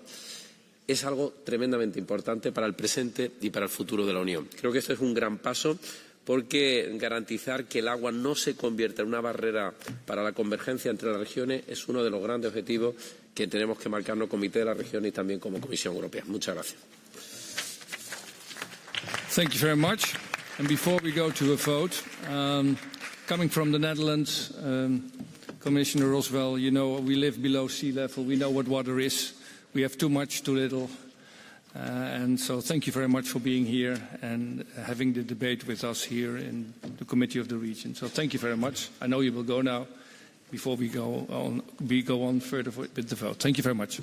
es algo tremendamente importante para el presente y para el futuro de la Unión. Creo que esto es un gran paso, porque garantizar que el agua no se convierta en una barrera para la convergencia entre las regiones es uno de los grandes objetivos que tenemos que marcarnos como Comité de la Región y también como Comisión Europea. Muchas gracias. Thank you very much. And before we go to a vote, coming from the Netherlands, Commissioner Roswell, you know we live below sea level. We know what water is. We have too much, too little. And so thank you very much for being here and having the debate with us here in the Committee of the Region. So thank you very much. I know you will go now before we go on further with the vote. Thank you very much.